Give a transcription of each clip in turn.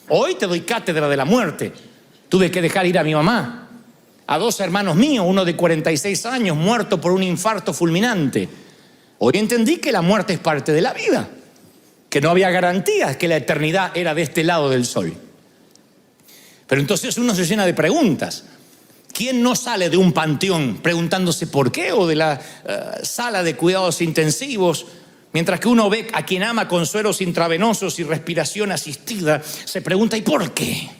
Hoy te doy cátedra de la muerte. Tuve que dejar ir a mi mamá, a 2 hermanos míos, uno de 46 años, muerto por un infarto fulminante. Hoy entendí que la muerte es parte de la vida, que no había garantías, que la eternidad era de este lado del sol. Pero entonces uno se llena de preguntas. ¿Quién no sale de un panteón preguntándose por qué? O de la sala de cuidados intensivos, mientras que uno ve a quien ama con sueros intravenosos y respiración asistida, se pregunta ¿y por qué?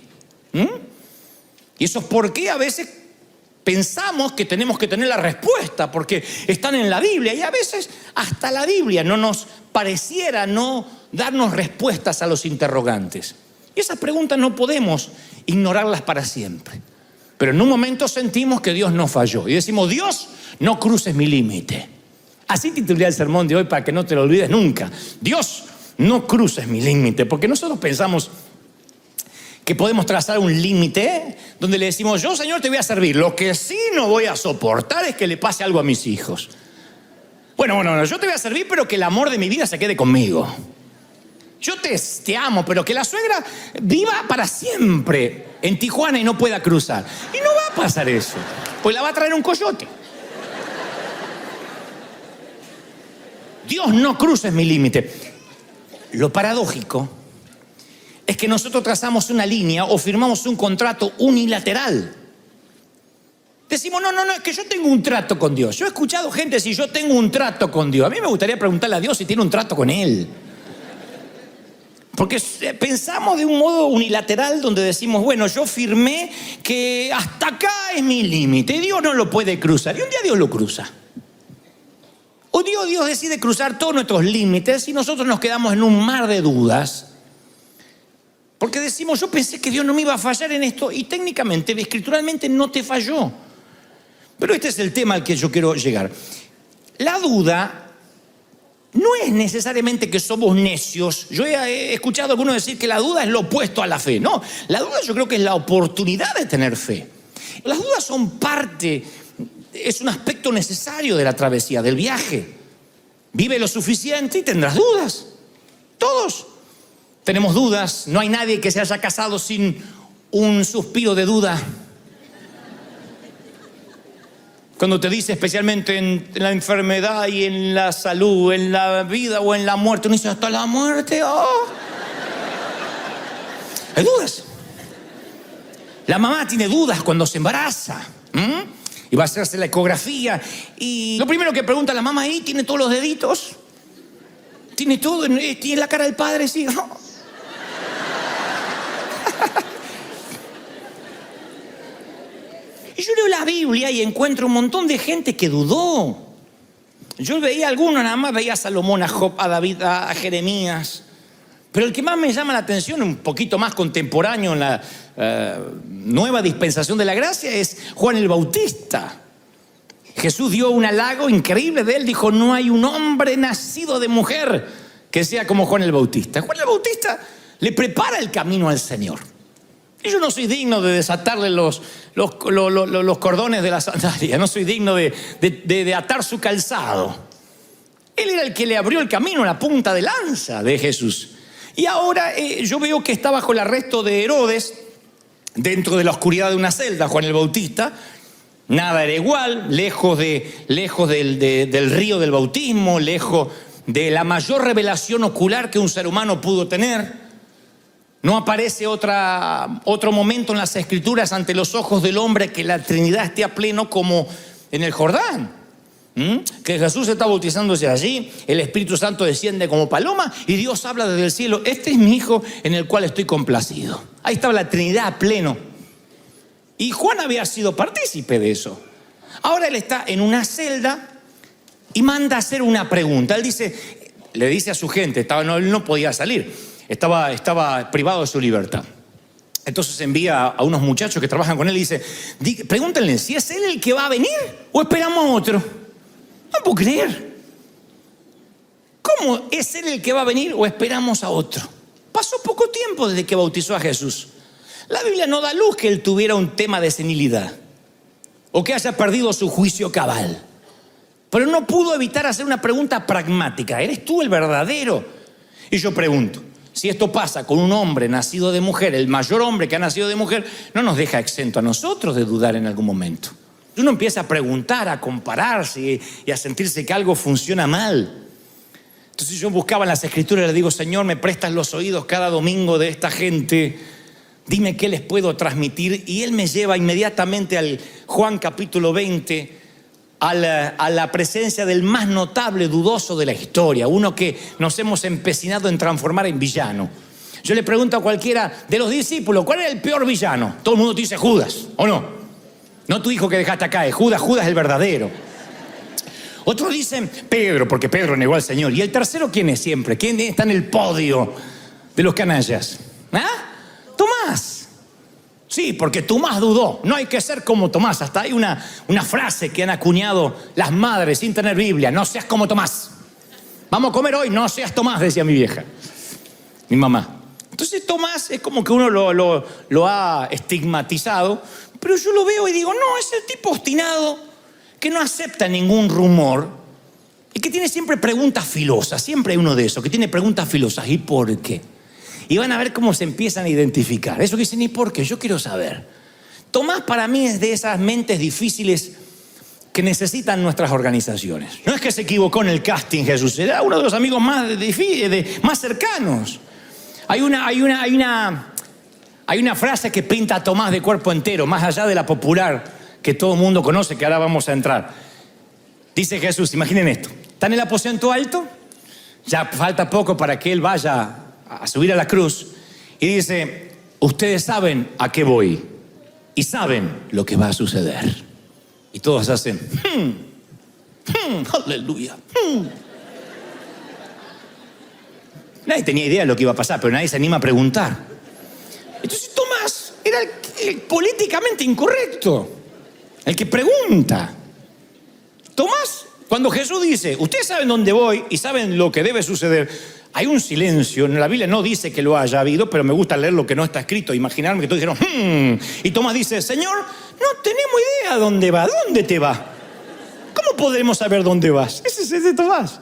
Y esos por qué a veces pensamos que tenemos que tener la respuesta porque están en la Biblia, y a veces hasta la Biblia no nos pareciera no darnos respuestas a los interrogantes. Y esas preguntas no podemos ignorarlas para siempre. Pero en un momento sentimos que Dios nos falló y decimos: Dios, no cruces mi límite. Así titulé el sermón de hoy para que no te lo olvides nunca. Dios, no cruces mi límite, porque nosotros pensamos que podemos trazar un límite donde le decimos: yo, Señor, te voy a servir. Lo que sí no voy a soportar es que le pase algo a mis hijos. Bueno, yo te voy a servir, pero que el amor de mi vida se quede conmigo. Yo te amo, pero que la suegra viva para siempre en Tijuana y no pueda cruzar. Y no va a pasar eso, pues la va a traer un coyote. Dios, no cruces mi límite. Lo paradójico es que nosotros trazamos una línea o firmamos un contrato unilateral. Decimos: no, es que yo tengo un trato con Dios. Yo he escuchado gente decir: yo tengo un trato con Dios. A mí me gustaría preguntarle a Dios si tiene un trato con Él. Porque pensamos de un modo unilateral donde decimos: bueno, yo firmé que hasta acá es mi límite, Dios no lo puede cruzar. Y un día Dios lo cruza. O Dios decide cruzar todos nuestros límites y nosotros nos quedamos en un mar de dudas. Porque decimos: yo pensé que Dios no me iba a fallar en esto, y técnicamente, escrituralmente, no te falló. Pero este es el tema al que yo quiero llegar. La duda no es necesariamente que somos necios. Yo he escuchado a algunos decir que la duda es lo opuesto a la fe. No, la duda yo creo que es la oportunidad de tener fe. Las dudas son parte, es un aspecto necesario de la travesía, del viaje. Vive lo suficiente y tendrás dudas. Todos tenemos dudas. No hay nadie que se haya casado sin un suspiro de duda. Cuando te dice, especialmente en la enfermedad y en la salud, en la vida o en la muerte, uno dice: hasta la muerte, oh. Hay dudas. La mamá tiene dudas cuando se embaraza. Y va a hacerse la ecografía. Y lo primero que pregunta la mamá ahí: ¿tiene todos los deditos? ¿Tiene todo? ¿Tiene la cara del padre? Sí. No. Y yo leo la Biblia y encuentro un montón de gente que dudó. Yo veía a algunos, nada más veía a Salomón, a Job, a David, a Jeremías. Pero el que más me llama la atención, un poquito más contemporáneo en la nueva dispensación de la gracia, es Juan el Bautista. Jesús dio un halago increíble de él. Dijo: no hay un hombre nacido de mujer que sea como Juan el Bautista. Juan el Bautista le prepara el camino al Señor. Y yo no soy digno de desatarle los cordones de la sandalia. No soy digno de atar su calzado. Él era el que le abrió el camino, la punta de lanza de Jesús. Y ahora yo veo que está bajo el arresto de Herodes, dentro de la oscuridad de una celda, Juan el Bautista. Nada era igual, lejos del río del bautismo, lejos de la mayor revelación ocular que un ser humano pudo tener. No aparece otro momento en las Escrituras ante los ojos del hombre que la Trinidad esté a pleno como en el Jordán. Que Jesús está bautizándose allí, el Espíritu Santo desciende como paloma y Dios habla desde el cielo: este es mi Hijo en el cual estoy complacido. Ahí estaba la Trinidad a pleno. Y Juan había sido partícipe de eso. Ahora él está en una celda y manda a hacer una pregunta. Le dice a su gente, él no podía salir. Estaba privado de su libertad. Entonces envía a unos muchachos que trabajan con él y dice: pregúntenle si es él el que va a venir o esperamos a otro. No puedo creer. ¿Cómo es él el que va a venir o esperamos a otro? Pasó poco tiempo desde que bautizó a Jesús. La Biblia no da luz que él tuviera un tema de senilidad o que haya perdido su juicio cabal. Pero no pudo evitar hacer una pregunta pragmática: ¿eres tú el verdadero? Y yo pregunto: Si esto pasa con un hombre nacido de mujer, el mayor hombre que ha nacido de mujer, no nos deja exento a nosotros de dudar en algún momento. Uno empieza a preguntar, a compararse y a sentirse que algo funciona mal. Entonces yo buscaba en las escrituras y le digo, Señor, me prestas los oídos cada domingo de esta gente, dime qué les puedo transmitir. Y Él me lleva inmediatamente al Juan capítulo 20, a la presencia del más notable dudoso de la historia, uno que nos hemos empecinado en transformar en villano. Yo le pregunto a cualquiera de los discípulos, ¿cuál es el peor villano? Todo el mundo te dice Judas, ¿o no? No tu hijo que dejaste acá, es Judas, Judas es el verdadero. Otros dicen Pedro, porque Pedro negó al Señor. ¿Y el tercero quién es siempre? ¿Quién está en el podio de los canallas? ¿Ah? Tomás. Sí, porque Tomás dudó. No hay que ser como Tomás. Hasta hay una frase que han acuñado las madres sin tener Biblia. No seas como Tomás. Vamos a comer hoy, no seas Tomás, decía mi vieja, mi mamá. Entonces Tomás es como que uno lo ha estigmatizado, pero yo lo veo y digo, no, es el tipo obstinado que no acepta ningún rumor y que tiene siempre preguntas filosas. Siempre hay uno de esos que tiene preguntas filosas. ¿Y por qué? Y van a ver cómo se empiezan a identificar. Eso que dicen, ¿y por qué? Yo quiero saber. Tomás para mí es de esas mentes difíciles que necesitan nuestras organizaciones. No es que se equivocó en el casting Jesús, era uno de los amigos más cercanos. Hay una frase que pinta a Tomás de cuerpo entero, más allá de la popular que todo el mundo conoce, que ahora vamos a entrar. Dice Jesús, imaginen esto, está en el aposento alto, ya falta poco para que Él vaya a subir a la cruz, y dice, ustedes saben a qué voy, y saben lo que va a suceder. Y todos hacen, aleluya. Nadie tenía idea de lo que iba a pasar, pero nadie se anima a preguntar. Entonces Tomás era el políticamente incorrecto, el que pregunta. Tomás, cuando Jesús dice, ustedes saben dónde voy y saben lo que debe suceder, hay un silencio. En la Biblia no dice que lo haya habido, pero me gusta leer lo que no está escrito, imaginarme que todos dijeron, y Tomás dice, Señor, no tenemos idea dónde va. ¿Dónde te va? ¿Cómo podremos saber dónde vas? Ese es de Tomás.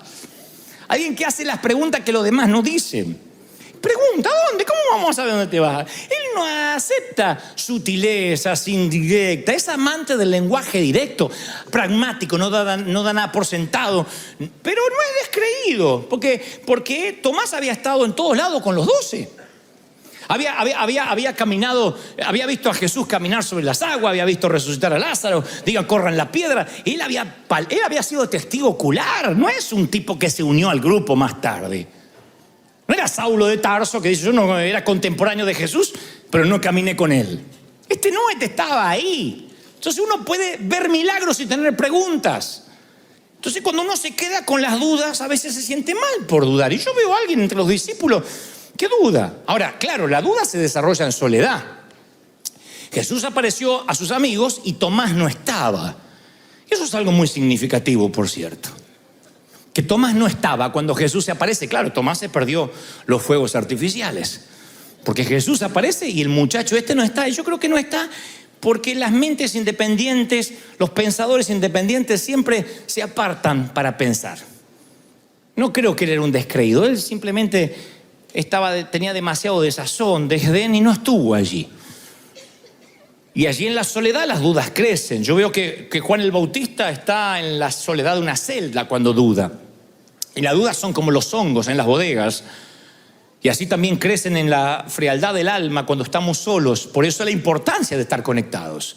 Alguien que hace las preguntas que los demás no dicen. Pregunta, ¿dónde? ¿Cómo vamos a saber dónde te vas? Él no acepta sutilezas, indirectas. Es amante del lenguaje directo, pragmático, no da nada por sentado. Pero no es descreído, porque Tomás había estado en todos lados con los 12. Había caminado, había visto a Jesús caminar sobre las aguas, había visto resucitar a Lázaro, corran la piedra. Él había sido testigo ocular. No es un tipo que se unió al grupo más tarde. No era Saulo de Tarso que dice, yo no era contemporáneo de Jesús, pero no caminé con él. Este estaba ahí. Entonces uno puede ver milagros y tener preguntas. Entonces cuando uno se queda con las dudas, a veces se siente mal por dudar. Y yo veo a alguien entre los discípulos que duda. Ahora, claro, la duda se desarrolla en soledad. Jesús apareció a sus amigos y Tomás no estaba. Eso es algo muy significativo, por cierto. Que Tomás no estaba cuando Jesús se aparece. Claro, Tomás se perdió los fuegos artificiales, porque Jesús aparece y el muchacho no está. Y yo creo que no está porque las mentes independientes, los pensadores independientes siempre se apartan para pensar. No creo que él era un descreído. Él simplemente tenía demasiado desazón, desdén y no estuvo allí. Y allí en la soledad las dudas crecen. Yo veo que Juan el Bautista está en la soledad de una celda cuando duda. Y las dudas son como los hongos en las bodegas. Y así también crecen en la frialdad del alma cuando estamos solos. Por eso la importancia de estar conectados,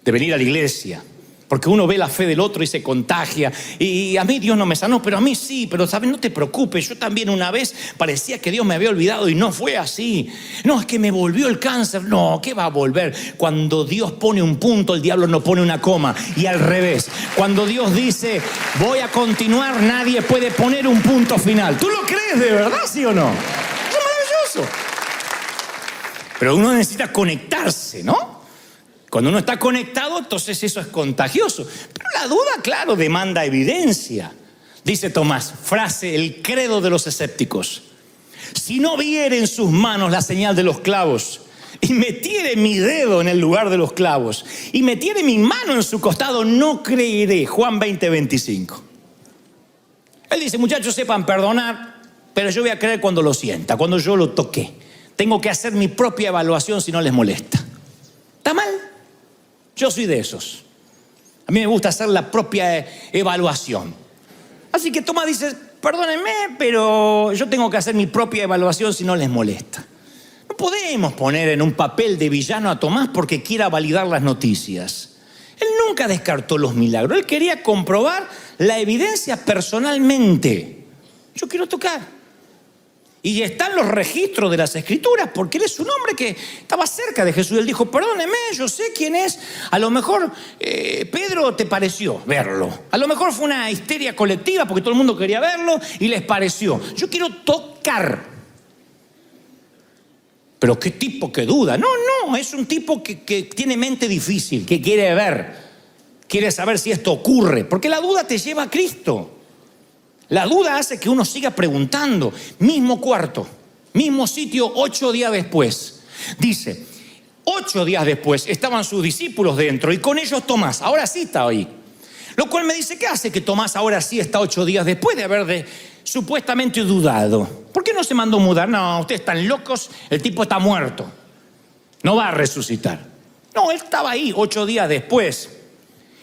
de venir a la iglesia. Porque uno ve la fe del otro y se contagia. Y a mí Dios no me sanó, pero a mí sí. Pero ¿sabes? No te preocupes. Yo también una vez parecía que Dios me había olvidado y no fue así. No, es que me volvió el cáncer. No, ¿qué va a volver? Cuando Dios pone un punto, el diablo no pone una coma. Y al revés. Cuando Dios dice, voy a continuar, nadie puede poner un punto final. ¿Tú lo crees de verdad, sí o no? Es maravilloso. Pero uno necesita conectarse, ¿no? Cuando uno está conectado, entonces eso es contagioso. Pero la duda, claro, demanda evidencia. Dice Tomás, frase, el credo de los escépticos. Si no viere en sus manos la señal de los clavos, y metiere mi dedo en el lugar de los clavos, y metiere mi mano en su costado, no creeré. Juan 20:25. Él dice, muchachos, sepan perdonar. pero yo voy a creer cuando lo sienta, cuando yo lo toqué. Tengo que hacer mi propia evaluación si no les molesta. ¿Está mal? Yo soy de esos. A mí me gusta hacer la propia evaluación. Así que Tomás dice, perdónenme, pero yo tengo que hacer mi propia evaluación si no les molesta. No podemos poner en un papel de villano a Tomás porque quiera validar las noticias. Él nunca descartó los milagros. Él quería comprobar la evidencia personalmente. Yo quiero tocar. Y están los registros de las Escrituras, porque él es un hombre que estaba cerca de Jesús. Él dijo, perdóneme, yo sé quién es. A lo mejor Pedro te pareció verlo. A lo mejor fue una histeria colectiva porque todo el mundo quería verlo y les pareció. Yo quiero tocar. Pero qué tipo que duda. No, es un tipo que tiene mente difícil, que quiere ver. Quiere saber si esto ocurre. Porque la duda te lleva a Cristo. La duda hace que uno siga preguntando. Mismo cuarto, mismo sitio, 8 días después. Dice, 8 días después estaban sus discípulos dentro y con ellos Tomás. Ahora sí está ahí. Lo cual me dice, ¿qué hace que Tomás ahora sí está 8 días después de haber supuestamente dudado? ¿Por qué no se mandó mudar? No, ustedes están locos, el tipo está muerto. No va a resucitar. No, él estaba ahí 8 días después.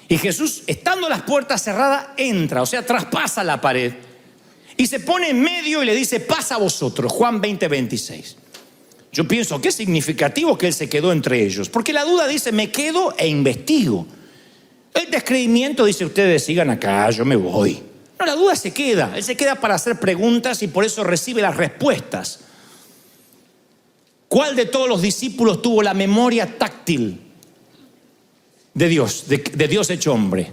Y Jesús, estando las puertas cerradas, entra, o sea, traspasa la pared y se pone en medio y le dice, pasa a vosotros, Juan 20:26. Yo pienso, qué significativo que él se quedó entre ellos, porque la duda dice, me quedo e investigo. El descreimiento dice, ustedes sigan acá, yo me voy. No, la duda se queda, él se queda para hacer preguntas y por eso recibe las respuestas. ¿Cuál de todos los discípulos tuvo la memoria táctil de Dios, de Dios hecho hombre?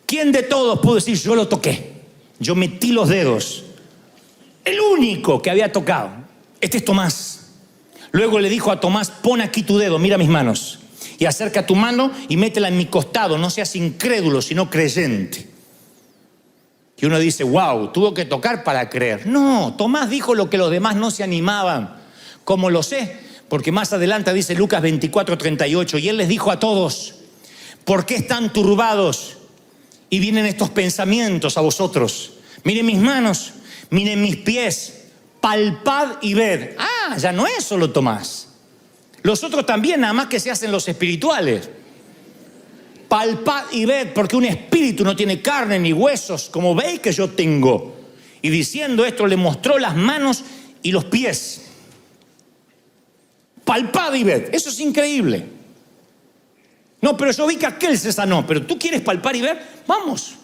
¿Quién de todos pudo decir, yo lo toqué, yo metí los dedos? El único que había tocado, este es Tomás. Luego le dijo a Tomás, pon aquí tu dedo, mira mis manos, y acerca tu mano y métela en mi costado, no seas incrédulo, sino creyente. Y uno dice, wow, tuvo que tocar para creer. No, Tomás dijo lo que los demás no se animaban. ¿Cómo lo sé? Porque más adelante dice Lucas 24:38, y él les dijo a todos, ¿por qué están turbados y vienen estos pensamientos a vosotros? Miren mis manos, miren mis pies, palpad y ved. Ah, ya no es solo Tomás. Los otros también, nada más que se hacen los espirituales. Palpad y ved, porque un espíritu no tiene carne ni huesos, como veis que yo tengo. Y diciendo esto le mostró las manos y los pies. Palpad y ved, eso es increíble. No, pero yo vi que aquel se sanó, pero tú quieres palpar y ver, vamos.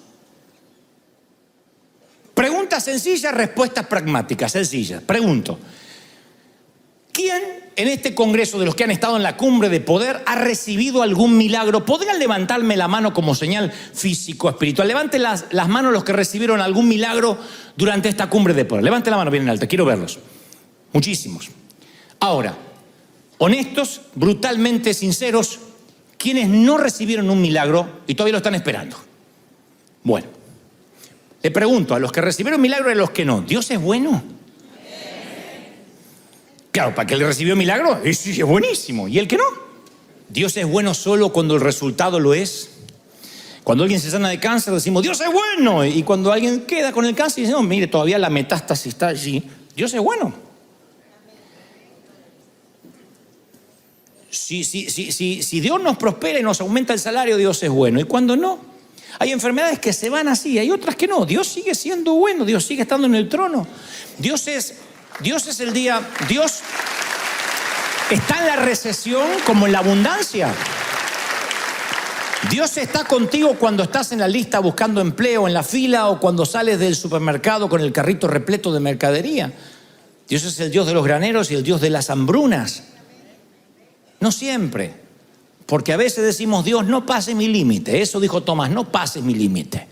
Preguntas sencillas, respuestas pragmáticas, sencillas. Pregunto, ¿quién en este congreso de los que han estado en la cumbre de poder ha recibido algún milagro? ¿Podrían levantarme la mano como señal físico, espiritual? Levanten las manos los que recibieron algún milagro durante esta cumbre de poder. Levanten la mano bien en alta, quiero verlos. Muchísimos. Ahora, honestos, brutalmente sinceros, quienes no recibieron un milagro y todavía lo están esperando. Bueno, le pregunto a los que recibieron milagro y a los que no, ¿Dios es bueno? Claro, para que él recibió milagro, sí, es buenísimo. ¿Y el que no? Dios es bueno solo cuando el resultado lo es. Cuando alguien se sana de cáncer decimos, Dios es bueno. Y cuando alguien queda con el cáncer dice, no, mire, todavía la metástasis está allí. Dios es bueno. Si Dios nos prospera y nos aumenta el salario, Dios es bueno. Y cuando no, hay enfermedades que se van así, hay otras que no. Dios sigue siendo bueno, Dios sigue estando en el trono. Dios es el día, Dios está en la recesión como en la abundancia. Dios está contigo cuando estás en la lista buscando empleo, en la fila, o cuando sales del supermercado con el carrito repleto de mercadería. Dios es el Dios de los graneros y el Dios de las hambrunas. No siempre, porque a veces decimos, Dios, no pase mi límite. Eso dijo Tomás, no pases mi límite.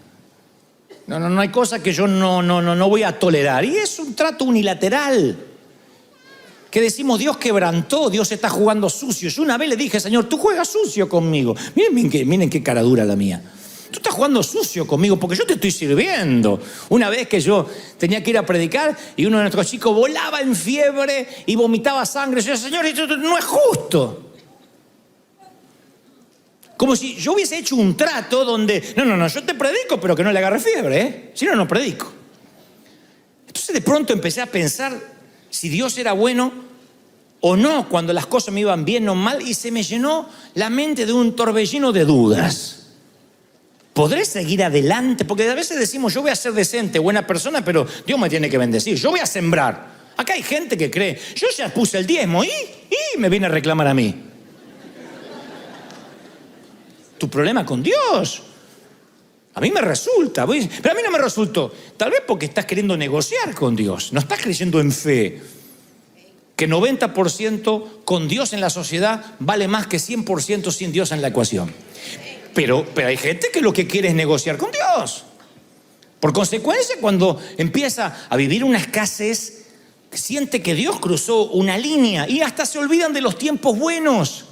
No hay cosa que yo no voy a tolerar. Y es un trato unilateral. Que decimos, Dios quebrantó, Dios está jugando sucio. Yo una vez le dije, Señor, tú juegas sucio conmigo. Miren qué cara dura la mía. Tú estás jugando sucio conmigo porque yo te estoy sirviendo. Una vez que yo tenía que ir a predicar y uno de nuestros chicos volaba en fiebre y vomitaba sangre. Yo decía, Señor, esto no es justo. Como si yo hubiese hecho un trato donde, no, yo te predico, pero que no le agarre fiebre, ¿eh? Si no, no predico. Esto Entonces de pronto empecé a pensar si Dios era bueno o no cuando las cosas me iban bien o mal, y se me llenó la mente de un torbellino de dudas. ¿Podré seguir adelante? Porque a veces decimos, yo voy a ser decente, buena persona, pero Dios me tiene que bendecir. Yo voy a sembrar. Acá hay gente que cree, yo ya puse el diezmo y me viene a reclamar a mí. Tu problema con Dios. A mí me resulta, pero a mí no me resultó. Tal vez porque estás queriendo negociar con Dios, no estás creyendo en fe. Que 90% con Dios en la sociedad vale más que 100% sin Dios en la ecuación. Pero hay gente que lo que quiere es negociar con Dios. Por consecuencia, cuando empieza a vivir una escasez, siente que Dios cruzó una línea y hasta se olvidan de los tiempos buenos.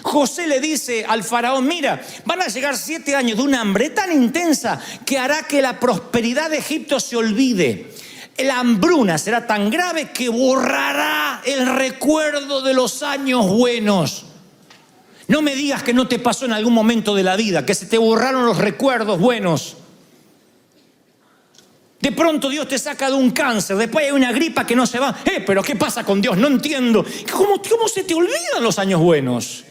José le dice al faraón, mira, van a llegar 7 años de una hambre tan intensa que hará que la prosperidad de Egipto se olvide. La hambruna será tan grave que borrará el recuerdo de los años buenos. No me digas que no te pasó en algún momento de la vida, que se te borraron los recuerdos buenos. De pronto Dios te saca de un cáncer, después hay una gripa que no se va. Pero ¿qué pasa con Dios? No entiendo. ¿Cómo se te olvidan los años buenos?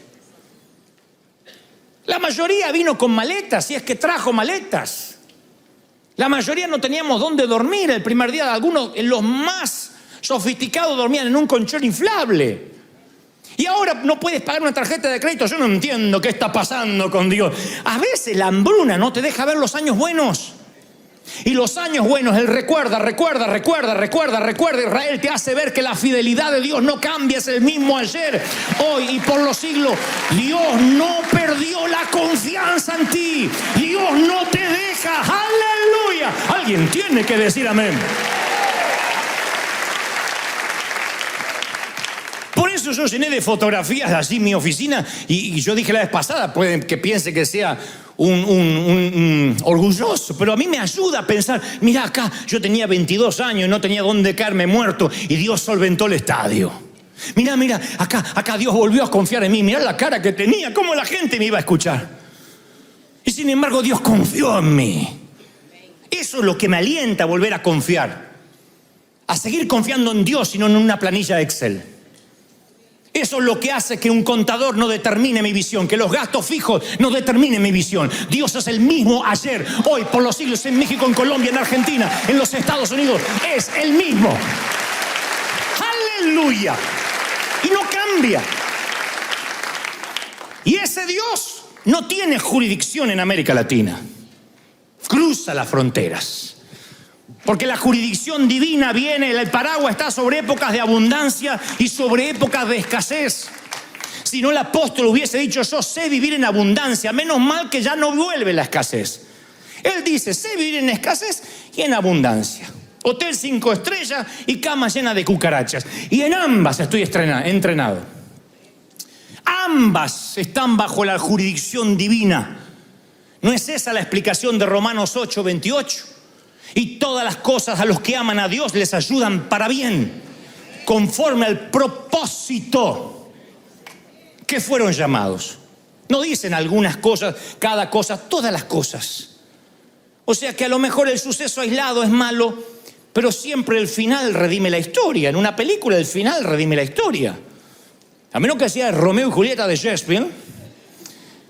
La mayoría vino con maletas, si es que trajo maletas. La mayoría no teníamos dónde dormir el primer día. Algunos, los más sofisticados, dormían en un colchón inflable. Y ahora no puedes pagar una tarjeta de crédito. Yo no entiendo qué está pasando con Dios. A veces la hambruna no te deja ver los años buenos. Y los años buenos, Él recuerda. Israel te hace ver que la fidelidad de Dios no cambia, es el mismo ayer, hoy y por los siglos. Dios no perdió la confianza en ti. Dios no te deja. ¡Aleluya! Alguien tiene que decir amén. Por eso yo llené de fotografías así mi oficina y yo dije la vez pasada, pueden que piense que sea un orgulloso, pero a mí me ayuda a pensar, mira acá, yo tenía 22 años y no tenía dónde caerme muerto y Dios solventó el estadio. Mira, acá Dios volvió a confiar en mí, mira la cara que tenía, cómo la gente me iba a escuchar. Y sin embargo Dios confió en mí. Eso es lo que me alienta a volver a confiar, a seguir confiando en Dios y no en una planilla de Excel. Eso es lo que hace que un contador no determine mi visión, que los gastos fijos no determinen mi visión. Dios es el mismo ayer, hoy, por los siglos, en México, en Colombia, en Argentina, en los Estados Unidos. Es el mismo. ¡Aleluya! Y no cambia. Y ese Dios no tiene jurisdicción en América Latina. Cruza las fronteras. Porque la jurisdicción divina viene, el paraguas está sobre épocas de abundancia y sobre épocas de escasez. Si no, el apóstol hubiese dicho, yo sé vivir en abundancia, menos mal que ya no vuelve la escasez. Él dice, sé vivir en escasez y en abundancia. Hotel 5 estrellas y cama llena de cucarachas. Y en ambas estoy entrenado. Ambas están bajo la jurisdicción divina. ¿No es esa la explicación de Romanos 8:28? Y todas las cosas a los que aman a Dios les ayudan para bien, conforme al propósito que fueron llamados. No dicen algunas cosas, cada cosa, todas las cosas. O sea que a lo mejor el suceso aislado es malo, pero siempre el final redime la historia. En una película el final redime la historia. A menos que sea Romeo y Julieta de Shakespeare,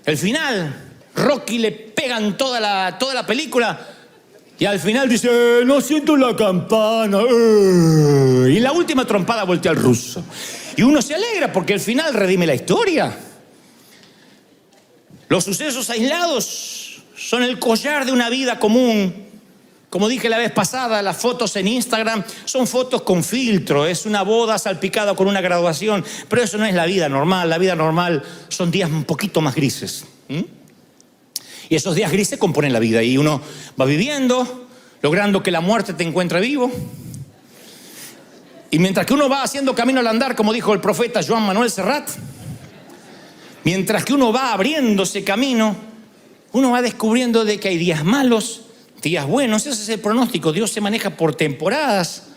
el final, Rocky le pegan toda la película. Y al final dice, no siento la campana. Y la última trompada voltea al ruso. Y uno se alegra porque el final redime la historia. Los sucesos aislados son el collar de una vida común. Como dije la vez pasada, las fotos en Instagram son fotos con filtro. Es una boda salpicada con una graduación. Pero eso no es la vida normal. La vida normal son días un poquito más grises. Y esos días grises componen la vida. Y uno va viviendo, logrando que la muerte te encuentre vivo. Y mientras que uno va haciendo camino al andar, como dijo el profeta Joan Manuel Serrat, mientras que uno va abriéndose camino, uno va descubriendo de que hay días malos, días buenos. Ese es el pronóstico. Dios se maneja por temporadas.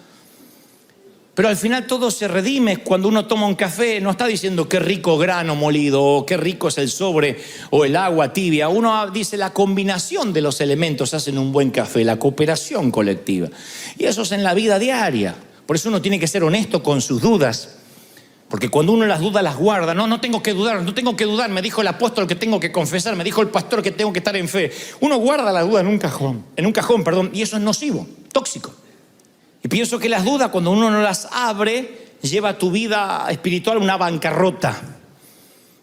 Pero al final todo se redime. Cuando uno toma un café, no está diciendo qué rico grano molido, o qué rico es el sobre, o el agua tibia. Uno dice la combinación de los elementos hacen un buen café, la cooperación colectiva. Y eso es en la vida diaria. Por eso uno tiene que ser honesto con sus dudas. Porque cuando uno las dudas las guarda. No tengo que dudar, me dijo el apóstol que tengo que confesar, me dijo el pastor que tengo que estar en fe. Uno guarda la duda en un cajón, y eso es nocivo, tóxico. Y pienso que las dudas, cuando uno no las abre, lleva a tu vida espiritual a una bancarrota.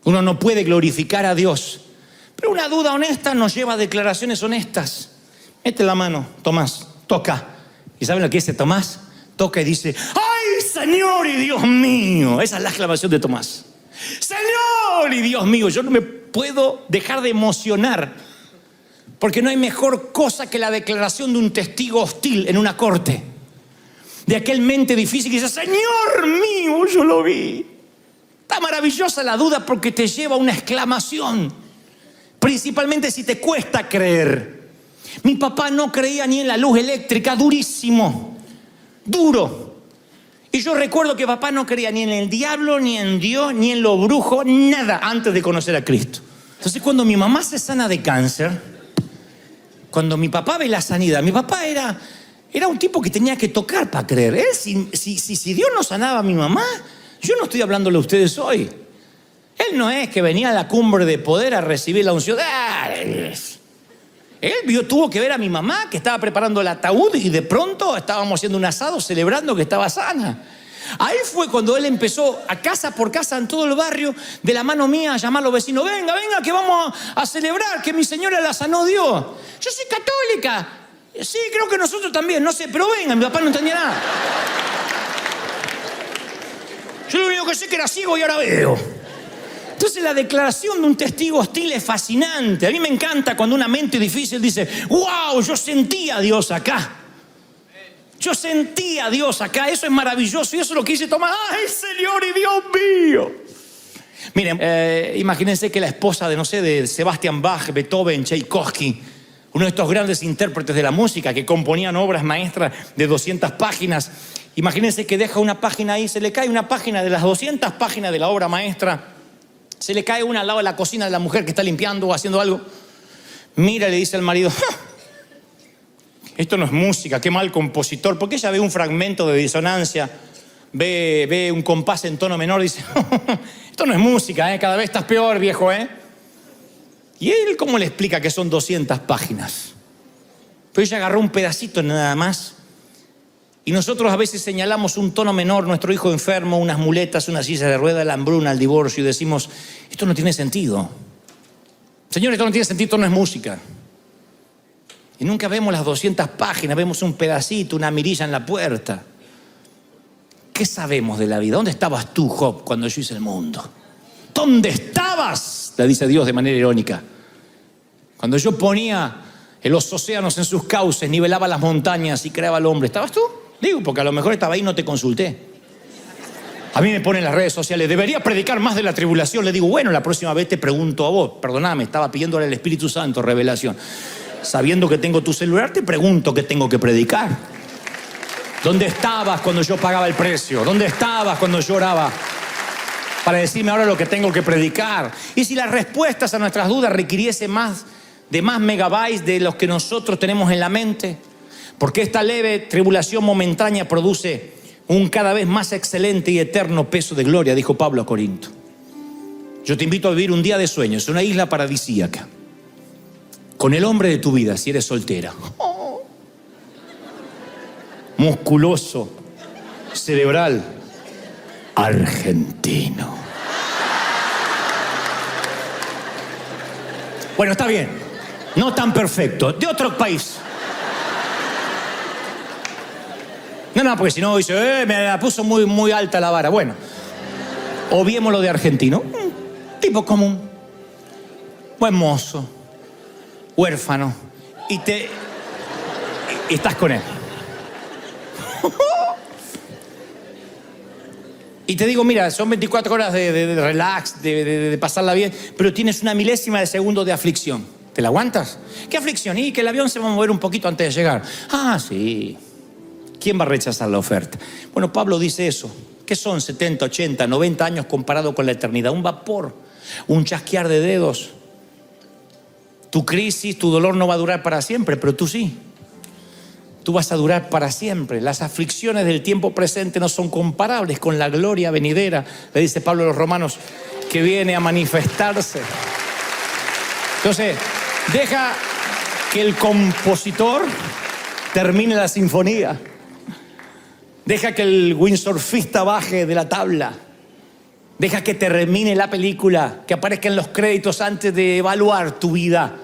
Uno no puede glorificar a Dios. Pero una duda honesta nos lleva a declaraciones honestas. Mete la mano, Tomás, toca. ¿Y saben lo que dice Tomás? Toca y dice: ¡ay, Señor y Dios mío! Esa es la exclamación de Tomás. ¡Señor y Dios mío! Yo no me puedo dejar de emocionar, porque no hay mejor cosa que la declaración de un testigo hostil en una corte. De aquel mente difícil que dice: Señor mío, yo lo vi. Está maravillosa la duda porque te lleva a una exclamación, principalmente si te cuesta creer. Mi papá no creía ni en la luz eléctrica, durísimo, duro. Y yo recuerdo que papá no creía ni en el diablo, ni en Dios, ni en los brujos, nada antes de conocer a Cristo. Entonces cuando mi mamá se sana de cáncer, cuando mi papá ve la sanidad, mi papá era un tipo que tenía que tocar para creer. Si Dios no sanaba a mi mamá, yo no estoy hablándole a ustedes hoy. Él no es que venía a la cumbre de poder a recibir la unción. Él tuvo que ver a mi mamá que estaba preparando el ataúd y de pronto estábamos haciendo un asado celebrando que estaba sana. Ahí fue cuando él empezó a casa por casa en todo el barrio, de la mano mía, a llamar a los vecinos: venga, que vamos a celebrar que mi señora la sanó Dios. Yo soy católica. Sí, creo que nosotros también, no sé, pero venga, mi papá no entendía nada. Yo lo único que sé es que era ciego y ahora veo. Entonces la declaración de un testigo hostil es fascinante. A mí me encanta cuando una mente difícil dice: wow, yo sentí a Dios acá. Yo sentí a Dios acá. Eso es maravilloso y eso es lo que dice Tomás. ¡Ay, Señor y Dios mío! Miren, imagínense que la esposa de Sebastian Bach, Beethoven, Tchaikovsky, uno de estos grandes intérpretes de la música que componían obras maestras de 200 páginas. Imagínense que deja una página ahí, se le cae una página de las 200 páginas de la obra maestra. Se le cae una al lado de la cocina de la mujer que está limpiando o haciendo algo. Mira, le dice al marido: esto no es música, qué mal compositor. Porque ella ve un fragmento de disonancia, ve un compás en tono menor, dice: esto no es música, cada vez estás peor, viejo, ¿Y él cómo le explica que son 200 páginas? Pero ella agarró un pedacito nada más. Y nosotros a veces señalamos un tono menor, nuestro hijo enfermo, unas muletas, una silla de ruedas, la hambruna, el divorcio, y decimos: esto no tiene sentido. Señor, esto no tiene sentido, esto no es música. Y nunca vemos las 200 páginas, vemos un pedacito, una mirilla en la puerta. ¿Qué sabemos de la vida? ¿Dónde estabas tú, Job, cuando yo hice el mundo? ¿Dónde estabas?, le dice Dios de manera irónica. Cuando yo ponía los océanos en sus cauces, nivelaba las montañas y creaba al hombre, ¿estabas tú? Digo, porque a lo mejor estaba ahí y no te consulté. A mí me ponen en las redes sociales: debería predicar más de la tribulación. Le digo: bueno, la próxima vez te pregunto a vos. Perdóname, estaba pidiéndole al Espíritu Santo revelación. Sabiendo que tengo tu celular, te pregunto qué tengo que predicar. ¿Dónde estabas cuando yo pagaba el precio? ¿Dónde estabas cuando yo oraba para decirme ahora lo que tengo que predicar? Y si las respuestas a nuestras dudas requiriese más megabytes de los que nosotros tenemos en la mente, porque esta leve tribulación momentánea produce un cada vez más excelente y eterno peso de gloria, dijo Pablo a Corinto. Yo te invito a vivir un día de sueños, una isla paradisíaca, con el hombre de tu vida, si eres soltera. Musculoso, cerebral, argentino. Bueno, está bien, no tan perfecto, de otro país. No, porque si no dice: me la puso muy alta la vara. Bueno, obviémoslo de argentino. Un tipo común, buen mozo, huérfano, y estás con él. Y te digo: mira, son 24 horas de relax, de pasarla bien, pero tienes una milésima de segundo de aflicción. ¿Te la aguantas? ¿Qué aflicción? Y que el avión se va a mover un poquito antes de llegar. Ah, sí. ¿quién va a rechazar la oferta? Bueno, Pablo dice eso. ¿Qué son 70, 80, 90 años comparado con la eternidad? Un vapor, un chasquear de dedos. Tu crisis, tu dolor no va a durar para siempre, pero tú sí. Tú vas a durar para siempre. Las aflicciones del tiempo presente no son comparables con la gloria venidera, le dice Pablo a los romanos, que viene a manifestarse. Entonces, deja que el compositor termine la sinfonía. Deja que el windsurfista baje de la tabla. Deja que termine la película, que aparezcan los créditos antes de evaluar tu vida.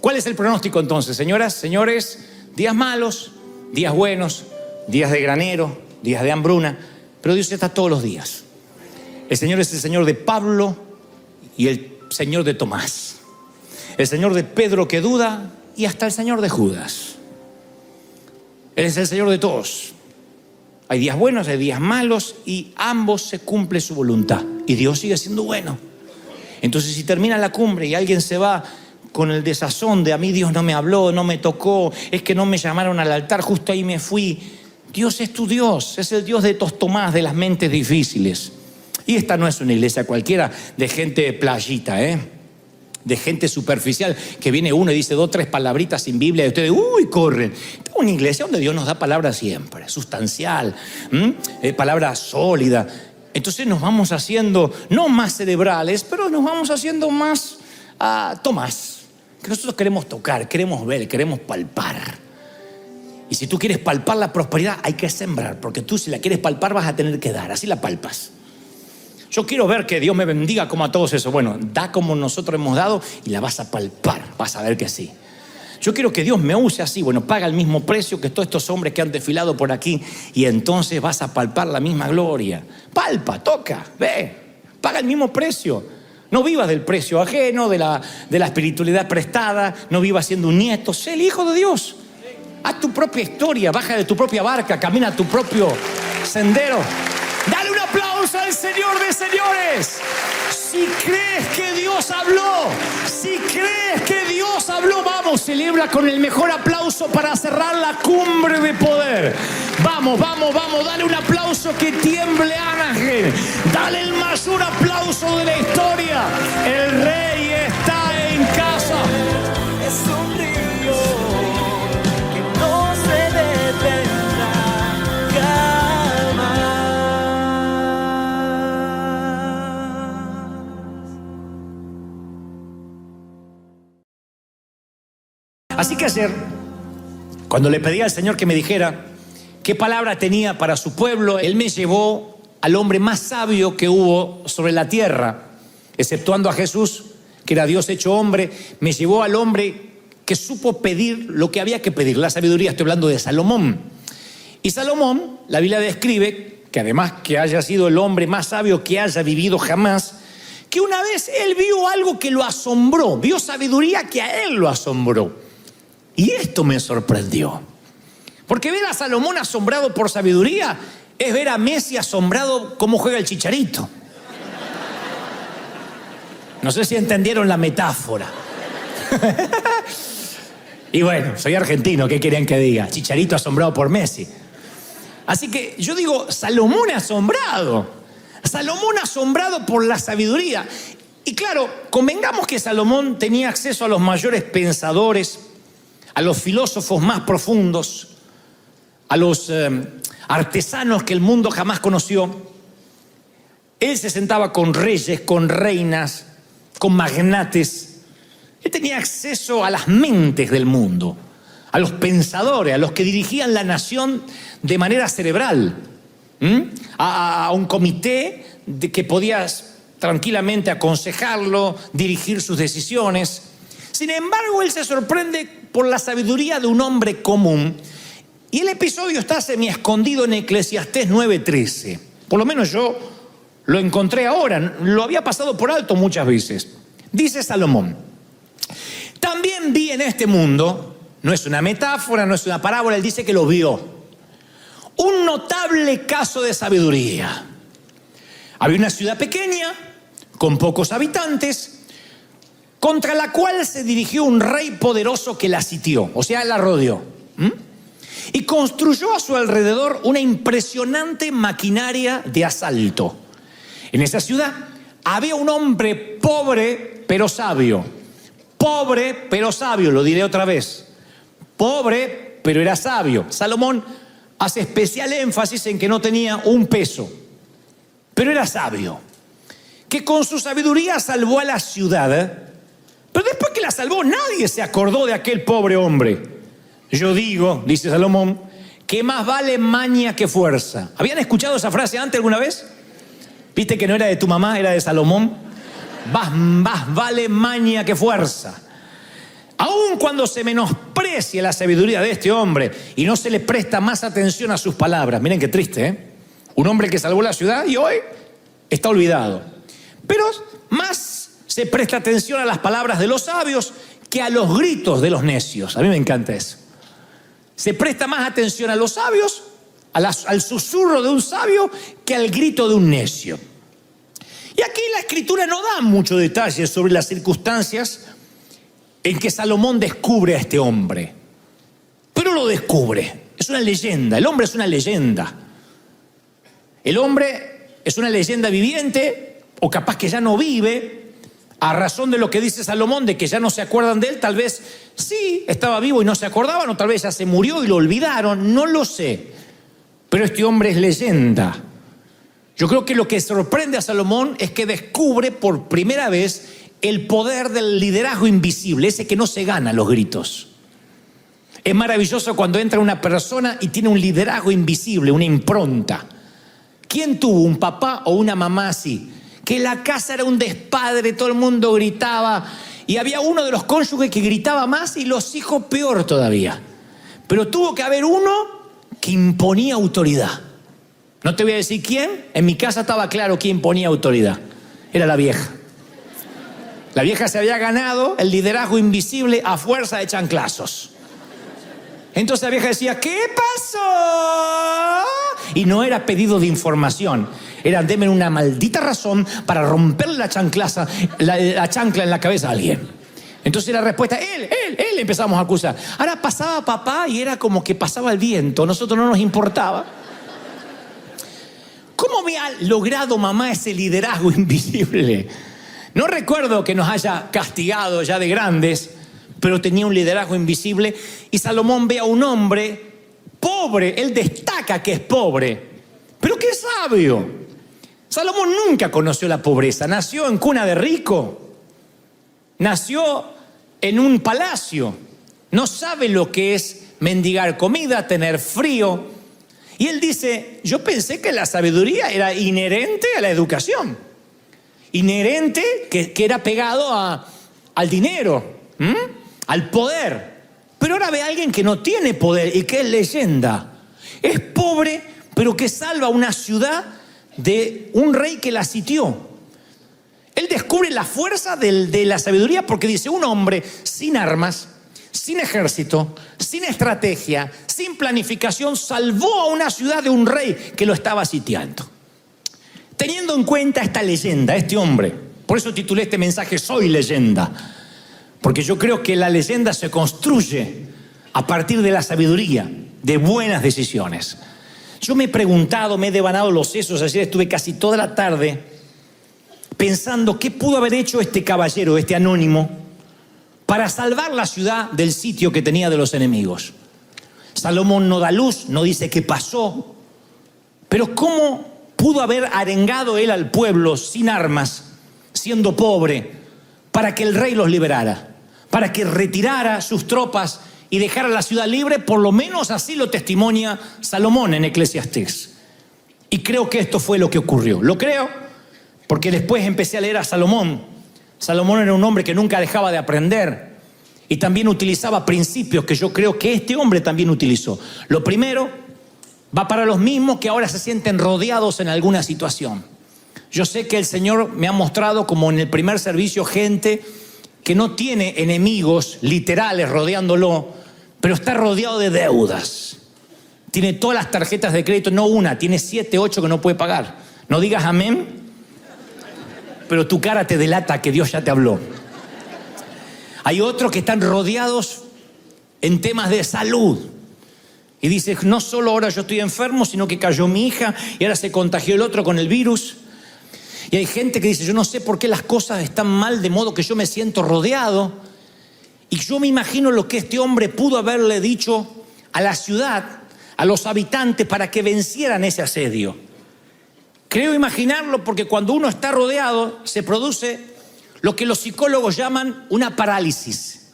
¿Cuál es el pronóstico entonces, señoras, señores? Días malos, días buenos, días de granero, días de hambruna, pero Dios está todos los días. El Señor es el Señor de Pablo y el Señor de Tomás. El Señor de Pedro que duda y hasta el Señor de Judas. Él es el Señor de todos. Hay días buenos, hay días malos y ambos se cumple su voluntad. Y Dios sigue siendo bueno. Entonces, si termina la cumbre y alguien se va con el desazón de a mí Dios no me habló, no me tocó, es que no me llamaron al altar, justo ahí me fui. Dios es tu Dios, es el Dios de Tostomás, de las mentes difíciles. Y esta no es una iglesia cualquiera de gente playita, de gente superficial, que viene uno y dice 2 o 3 palabritas sin Biblia y ustedes, corren. Esta es una iglesia donde Dios nos da palabra siempre, sustancial, palabra sólida. Entonces nos vamos haciendo, no más cerebrales, pero nos vamos haciendo más Tomás, que nosotros queremos tocar, queremos ver, queremos palpar. Y si tú quieres palpar la prosperidad, hay que sembrar, porque tú si la quieres palpar vas a tener que dar, así la palpas. Yo quiero ver que Dios me bendiga como a todos eso. Bueno, da como nosotros hemos dado y la vas a palpar, vas a ver que sí. Yo quiero que Dios me use así. Bueno, paga el mismo precio que todos estos hombres que han desfilado por aquí y entonces vas a palpar la misma gloria. Palpa, toca, ve, paga el mismo precio. No vivas del precio ajeno, de la espiritualidad prestada, no vivas siendo un nieto, sé el hijo de Dios. Haz tu propia historia, baja de tu propia barca, camina tu propio sendero. Dale un aplauso al Señor de señores. Si crees que Dios habló, vamos, celebra con el mejor aplauso para cerrar la cumbre de poder. Vamos, dale un aplauso que tiemble Anaheim. Dale el mayor aplauso de la historia. El Rey está en casa. Es un río que no se detendrá jamás. Así que ayer, cuando le pedí al Señor que me dijera qué palabra tenía para su pueblo, Él me llevó al hombre más sabio que hubo sobre la tierra, exceptuando a Jesús, que era Dios hecho hombre. Me llevó al hombre que supo pedir lo que había que pedir, la sabiduría. Estoy hablando de Salomón. Y Salomón, la Biblia describe que además que haya sido el hombre más sabio que haya vivido jamás, que una vez él vio algo que lo asombró, vio sabiduría que a él lo asombró. Y esto me sorprendió, porque ver a Salomón asombrado por sabiduría es ver a Messi asombrado cómo juega el Chicharito. No sé si entendieron la metáfora. Y bueno, soy argentino, ¿qué querían que diga? Chicharito asombrado por Messi. Así que yo digo, Salomón asombrado por la sabiduría. Y claro, convengamos que Salomón tenía acceso a los mayores pensadores, a los filósofos más profundos, a los artesanos que el mundo jamás conoció. Él se sentaba con reyes, con reinas, con magnates. Él tenía acceso a las mentes del mundo, a los pensadores, a los que dirigían la nación de manera cerebral, a un comité de que podías tranquilamente aconsejarlo, dirigir sus decisiones. Sin embargo, él se sorprende por la sabiduría de un hombre común. Y el episodio está semi-escondido en Eclesiastés 9:13. Por lo menos yo lo encontré ahora, lo había pasado por alto muchas veces. Dice Salomón: también vi en este mundo, no es una metáfora, no es una parábola, él dice que lo vio, un notable caso de sabiduría. Había una ciudad pequeña, con pocos habitantes, contra la cual se dirigió un rey poderoso que la sitió, o sea, la rodeó. y construyó a su alrededor una impresionante maquinaria de asalto. En esa ciudad había un hombre pobre pero sabio. Pobre pero sabio, lo diré otra vez. Pobre pero era sabio. Salomón hace especial énfasis en que no tenía un peso, pero era sabio. Que con su sabiduría salvó a la ciudad, pero después que la salvó nadie se acordó de aquel pobre hombre. Yo digo, dice Salomón, que más vale maña que fuerza. ¿Habían escuchado esa frase antes alguna vez? ¿Viste que no era de tu mamá, era de Salomón? Más vale maña que fuerza. Aun cuando se menosprecia la sabiduría de este hombre y no se le presta más atención a sus palabras. Miren qué triste, ¿eh? Un hombre que salvó la ciudad y hoy está olvidado. Pero más se presta atención a las palabras de los sabios que a los gritos de los necios. A mí me encanta eso. Se presta más atención a los sabios, al susurro de un sabio, que al grito de un necio. Y aquí la Escritura no da mucho detalle sobre las circunstancias en que Salomón descubre a este hombre. Pero lo descubre. Es una leyenda. El hombre es una leyenda. El hombre es una leyenda viviente, o capaz que ya no vive, a razón de lo que dice Salomón, de que ya no se acuerdan de él. Tal vez sí estaba vivo y no se acordaban, o tal vez ya se murió y lo olvidaron, no lo sé. Pero este hombre es leyenda. Yo creo que lo que sorprende a Salomón es que descubre por primera vez el poder del liderazgo invisible, ese que no se gana a los gritos. Es maravilloso cuando entra una persona y tiene un liderazgo invisible, una impronta. ¿Quién tuvo un papá o una mamá así? Que la casa era un despadre, todo el mundo gritaba, y había uno de los cónyuges que gritaba más y los hijos peor todavía. Pero tuvo que haber uno que imponía autoridad. No te voy a decir quién. En mi casa estaba claro quién imponía autoridad. Era la vieja. La vieja se había ganado el liderazgo invisible a fuerza de chanclazos. Entonces la vieja decía, ¿qué pasó? Y no era pedido de información. Era, denme una maldita razón para romperle la chancla en la cabeza a alguien. Entonces la respuesta, él, empezamos a acusar. Ahora pasaba papá y era como que pasaba el viento. A nosotros no nos importaba. ¿Cómo me ha logrado mamá ese liderazgo invisible? No recuerdo que nos haya castigado ya de grandes, pero tenía un liderazgo invisible. Y Salomón ve a un hombre pobre. Él destaca que es pobre, pero que es sabio. Salomón nunca conoció la pobreza. Nació en cuna de rico. Nació en un palacio. No sabe lo que es mendigar comida, tener frío. Y él dice, yo pensé que la sabiduría era inherente a la educación. Inherente, que era pegado al dinero, al poder. Pero ahora ve a alguien que no tiene poder y que es leyenda. Es pobre, pero que salva una ciudad de un rey que la sitió. Él descubre la fuerza de la sabiduría porque dice, un hombre sin armas, sin ejército, sin estrategia, sin planificación, salvó a una ciudad de un rey que lo estaba sitiando. Teniendo en cuenta esta leyenda, este hombre, por eso titulé este mensaje, Soy leyenda, porque yo creo que la leyenda se construye a partir de la sabiduría, de buenas decisiones. Yo me he preguntado, me he devanado los sesos. Ayer estuve casi toda la tarde pensando qué pudo haber hecho este caballero, este anónimo, para salvar la ciudad del sitio que tenía de los enemigos. Salomón no da luz, no dice qué pasó, pero cómo pudo haber arengado él al pueblo sin armas, siendo pobre, para que el rey los liberara, para que retirara sus tropas y dejara la ciudad libre. Por lo menos así lo testimonia Salomón en Eclesiastés. Y creo que esto fue lo que ocurrió. Lo creo porque después empecé a leer a Salomón. Salomón era un hombre que nunca dejaba de aprender y también utilizaba principios que yo creo que este hombre también utilizó. Lo primero va para los mismos que ahora se sienten rodeados en alguna situación. Yo sé que el Señor me ha mostrado, como en el primer servicio, gente que no tiene enemigos literales rodeándolo, pero está rodeado de deudas. Tiene todas las tarjetas de crédito, no una, tiene 7, 8 que no puede pagar. No digas amén, pero tu cara te delata que Dios ya te habló. Hay otros que están rodeados en temas de salud. Y dice, no solo ahora yo estoy enfermo, sino que cayó mi hija y ahora se contagió el otro con el virus. Y hay gente que dice, yo no sé por qué las cosas están mal, de modo que yo me siento rodeado. Y yo me imagino lo que este hombre pudo haberle dicho a la ciudad, a los habitantes, para que vencieran ese asedio. Creo imaginarlo porque cuando uno está rodeado se produce lo que los psicólogos llaman una parálisis.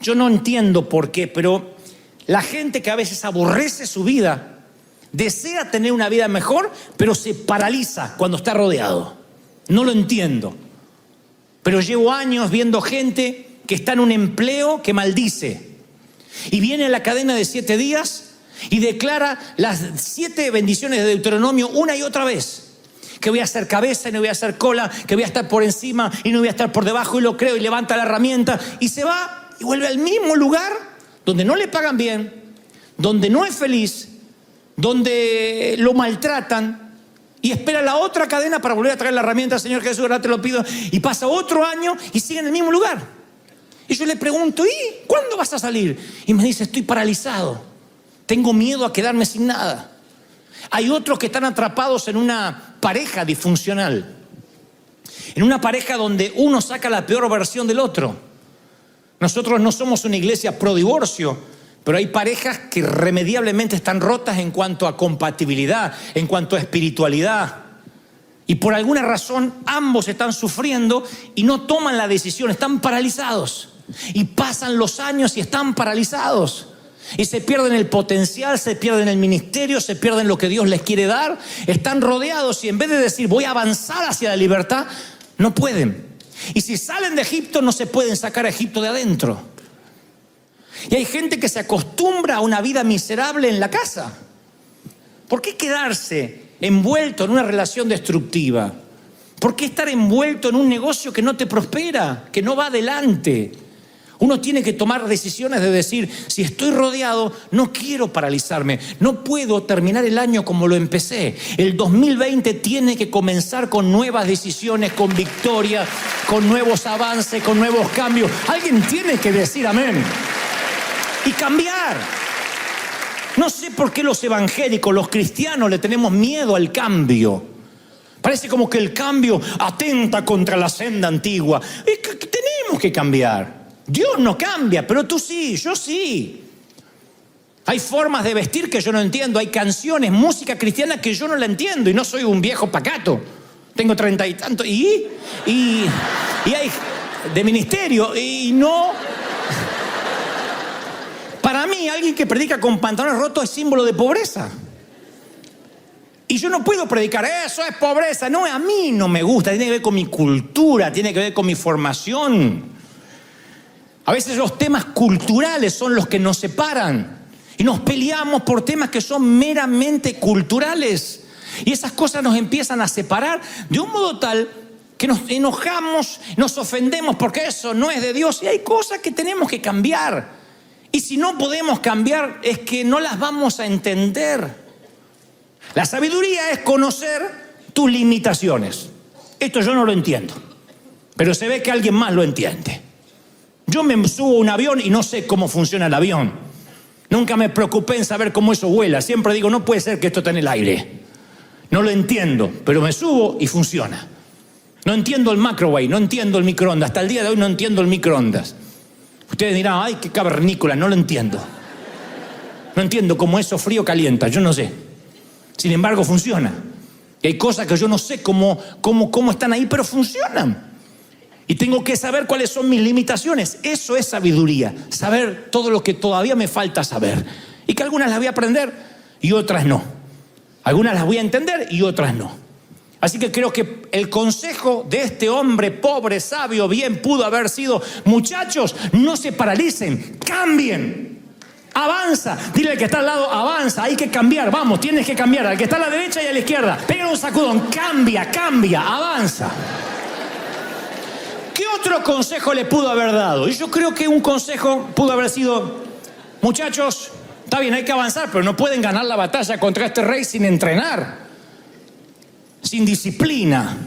Yo no entiendo por qué, pero la gente que a veces aborrece su vida, desea tener una vida mejor, pero se paraliza cuando está rodeado. No lo entiendo. Pero llevo años viendo gente que está en un empleo que maldice. Y viene a la cadena de 7 días y declara las 7 bendiciones de Deuteronomio una y otra vez. Que voy a hacer cabeza y no voy a hacer cola, que voy a estar por encima y no voy a estar por debajo, y lo creo, y levanta la herramienta y se va y vuelve al mismo lugar donde no le pagan bien, donde no es feliz, donde lo maltratan, y espera la otra cadena para volver a traer la herramienta. Señor Jesús, ahora te lo pido. Y pasa otro año y sigue en el mismo lugar. Y yo le pregunto, ¿y cuándo vas a salir? Y me dice, estoy paralizado, tengo miedo a quedarme sin nada. Hay otros que están atrapados en una pareja disfuncional, en una pareja donde uno saca la peor versión del otro. Nosotros no somos una iglesia pro divorcio, pero hay parejas que irremediablemente están rotas en cuanto a compatibilidad, en cuanto a espiritualidad. Y por alguna razón ambos están sufriendo y no toman la decisión, están paralizados. Y pasan los años y están paralizados. Y se pierden el potencial, se pierden el ministerio, se pierden lo que Dios les quiere dar. Están rodeados y en vez de decir voy a avanzar hacia la libertad, no pueden. Y si salen de Egipto, no se pueden sacar a Egipto de adentro. Y hay gente que se acostumbra a una vida miserable en la casa. ¿Por qué quedarse envuelto en una relación destructiva? ¿Por qué estar envuelto en un negocio que no te prospera, que no va adelante? Uno tiene que tomar decisiones de decir, si estoy rodeado, no quiero paralizarme, no puedo terminar el año como lo empecé. El 2020 tiene que comenzar con nuevas decisiones, con victorias, con nuevos avances, con nuevos cambios. Alguien tiene que decir amén y cambiar. No sé por qué los evangélicos, los cristianos, le tenemos miedo al cambio. Parece como que el cambio atenta contra la senda antigua. Tenemos que cambiar. Dios no cambia, pero tú sí, yo sí. Hay formas de vestir que yo no entiendo, hay canciones, música cristiana que yo no la entiendo, y no soy un viejo pacato. Tengo 30 y tanto, y hay de ministerio, y no. Para mí, alguien que predica con pantalones rotos es símbolo de pobreza. Y yo no puedo predicar, eso es pobreza. No, a mí no me gusta, tiene que ver con mi cultura, tiene que ver con mi formación. A veces los temas culturales son los que nos separan y nos peleamos por temas que son meramente culturales. Y esas cosas nos empiezan a separar de un modo tal que nos enojamos, nos ofendemos porque eso no es de Dios. Y hay cosas que tenemos que cambiar. Y si no podemos cambiar es que no las vamos a entender. La sabiduría es conocer tus limitaciones. Esto yo no lo entiendo, pero se ve que alguien más lo entiende. Yo me subo a un avión y no sé cómo funciona el avión. Nunca me preocupé en saber cómo eso vuela. Siempre digo, no puede ser que esto esté en el aire. No lo entiendo, pero me subo y funciona. No entiendo el microwave, no entiendo el microondas. Hasta el día de hoy no entiendo el microondas. Ustedes dirán, ay, qué cavernícola, no lo entiendo. No entiendo cómo eso frío calienta, yo no sé. Sin embargo, funciona. Y hay cosas que yo no sé cómo están ahí, pero funcionan. Y tengo que saber cuáles son mis limitaciones. Eso es sabiduría. Saber todo lo que todavía me falta saber. Y que algunas las voy a aprender y otras no. Algunas las voy a entender y otras no. Así que creo que el consejo de este hombre pobre, sabio, bien pudo haber sido: muchachos, no se paralicen, cambien. Avanza. Dile al que está al lado, avanza, hay que cambiar. Vamos, tienes que cambiar. Al que está a la derecha y a la izquierda, pega un sacudón, cambia, avanza. ¿Qué otro consejo le pudo haber dado? Y yo creo que un consejo pudo haber sido: muchachos, está bien, hay que avanzar, pero no pueden ganar la batalla contra este rey sin entrenar, sin disciplina.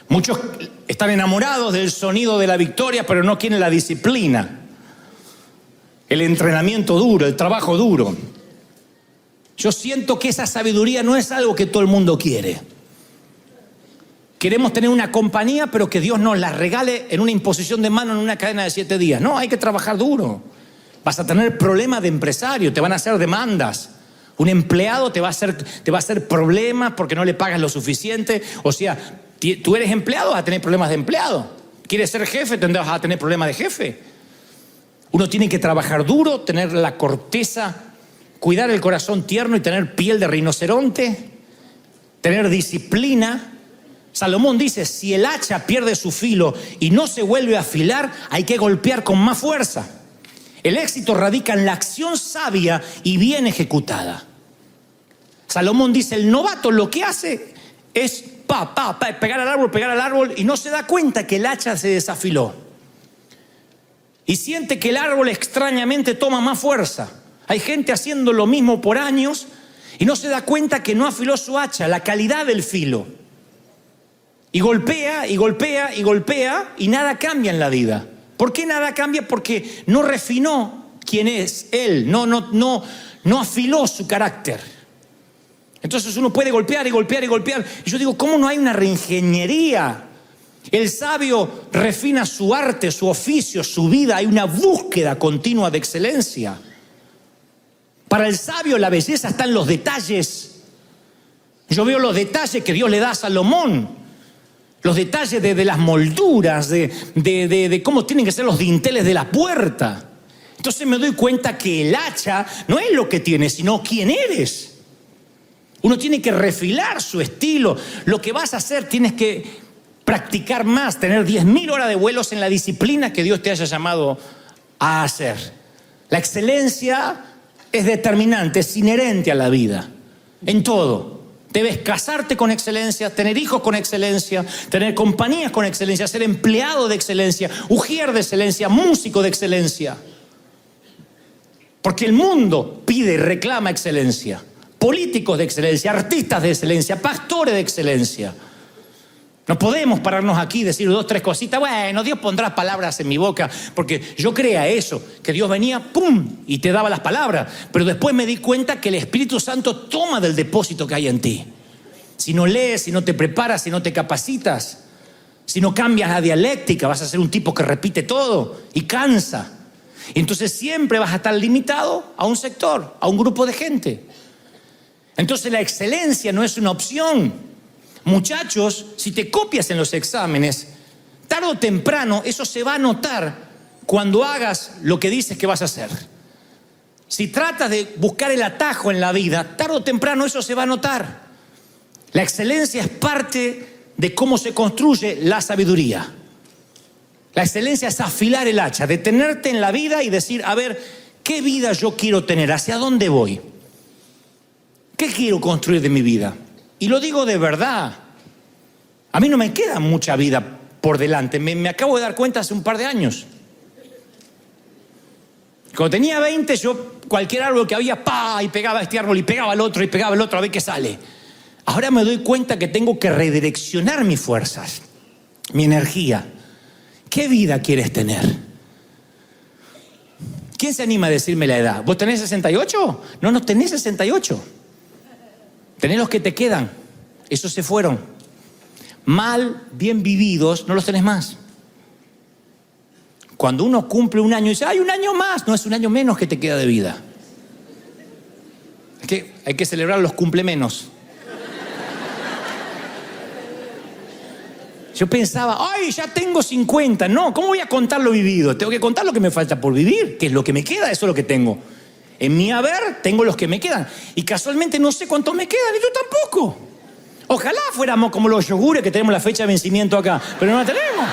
Muchos están enamorados del sonido de la victoria, pero no quieren la disciplina. el entrenamiento duro, el trabajo duro. Yo siento que esa sabiduría no es algo que todo el mundo quiere. Queremos tener una compañía, pero que Dios nos la regale en una imposición de mano en una cadena de 7 días. No, hay que trabajar duro. Vas a tener problemas de empresario, te van a hacer demandas. Un empleado te va a hacer problemas porque no le pagas lo suficiente. O sea, tú eres empleado, vas a tener problemas de empleado. ¿Quieres ser jefe? Tendrás a tener problemas de jefe. Uno tiene que trabajar duro, tener la corteza, cuidar el corazón tierno y tener piel de rinoceronte, tener disciplina. Salomón dice, si el hacha pierde su filo y no se vuelve a afilar, hay que golpear con más fuerza. El éxito radica en la acción sabia y bien ejecutada. Salomón dice, el novato lo que hace es pegar al árbol y no se da cuenta que el hacha se desafiló. Y siente que el árbol extrañamente toma más fuerza. Hay gente haciendo lo mismo por años y no se da cuenta que no afiló su hacha, la calidad del filo. Y golpea, y golpea, y golpea, y nada cambia en la vida. ¿Por qué nada cambia? Porque no refinó quién es él, no afiló su carácter. Entonces uno puede golpear y golpear y golpear. Y yo digo, ¿cómo no hay una reingeniería? El sabio refina su arte, su oficio, su vida. Hay una búsqueda continua de excelencia. Para el sabio la belleza está en los detalles. Yo veo los detalles que Dios le da a Salomón. Los detalles de las molduras, de cómo tienen que ser los dinteles de la puerta. Entonces me doy cuenta que el hacha no es lo que tienes, sino quién eres. Uno tiene que refilar su estilo. Lo que vas a hacer tienes que practicar más, tener 10.000 horas de vuelos en la disciplina que Dios te haya llamado a hacer. La excelencia es determinante, es inherente a la vida, en todo. Debes casarte con excelencia, tener hijos con excelencia, tener compañías con excelencia, ser empleado de excelencia, ujier de excelencia, músico de excelencia. Porque el mundo pide y reclama excelencia. Políticos de excelencia, artistas de excelencia, pastores de excelencia. No podemos pararnos aquí y decir 2, 3 cositas. Bueno, Dios pondrá palabras en mi boca, porque yo creía eso, que Dios venía, ¡pum!, y te daba las palabras. Pero después me di cuenta que el Espíritu Santo toma del depósito que hay en ti. Si no lees, si no te preparas, si no te capacitas, si no cambias la dialéctica, vas a ser un tipo que repite todo y cansa. Y entonces siempre vas a estar limitado a un sector, a un grupo de gente. Entonces la excelencia no es una opción. Muchachos, si te copias en los exámenes, tarde o temprano eso se va a notar cuando hagas lo que dices que vas a hacer. Si tratas de buscar el atajo en la vida, tarde o temprano eso se va a notar. La excelencia es parte de cómo se construye la sabiduría. La excelencia es afilar el hacha, detenerte en la vida y decir, a ver, ¿qué vida yo quiero tener? ¿Hacia dónde voy? ¿Qué quiero construir de mi vida? Y lo digo de verdad. A mí no me queda mucha vida por delante. Me acabo de dar cuenta hace un par de años. Cuando tenía 20, yo cualquier árbol que había, y pegaba a este árbol, y pegaba al otro, y pegaba al otro, a ver qué sale. Ahora me doy cuenta que tengo que redireccionar mis fuerzas, mi energía. ¿Qué vida quieres tener? ¿Quién se anima a decirme la edad? ¿Vos tenés 68? No tenés 68. Tenés los que te quedan. Esos se fueron. Mal, bien vividos, no los tenés más. Cuando uno cumple un año y dice, ¡ay, un año más! No, es un año menos que te queda de vida. Es que hay que celebrar los cumple menos. Yo pensaba, ¡ay, ya tengo 50! No, ¿cómo voy a contar lo vivido? Tengo que contar lo que me falta por vivir, que es lo que me queda, eso es lo que tengo. En mi haber tengo los que me quedan. Y casualmente no sé cuántos me quedan, y tú tampoco. Ojalá fuéramos como los yogures que tenemos la fecha de vencimiento acá, pero no la tenemos.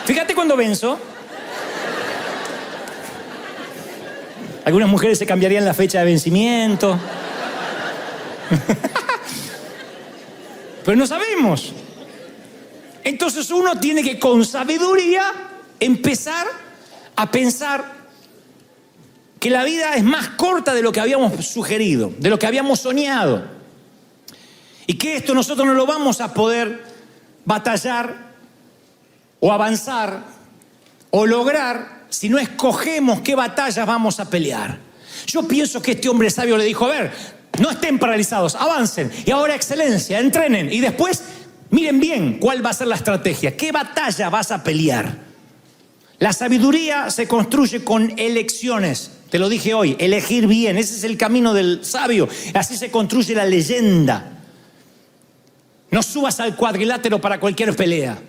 Fíjate cuando venzo. Algunas mujeres se cambiarían la fecha de vencimiento. Pero no sabemos. Entonces uno tiene que con sabiduría empezar a pensar que la vida es más corta de lo que habíamos sugerido, de lo que habíamos soñado. Y que esto nosotros no lo vamos a poder batallar o avanzar o lograr si no escogemos qué batallas vamos a pelear. Yo pienso que este hombre sabio le dijo, a ver, no estén paralizados, avancen. Y ahora excelencia, entrenen. Y después miren bien cuál va a ser la estrategia. ¿Qué batalla vas a pelear? La sabiduría se construye con elecciones. Te lo dije hoy, elegir bien. Ese es el camino del sabio. Así se construye la leyenda. No subas al cuadrilátero para cualquier pelea.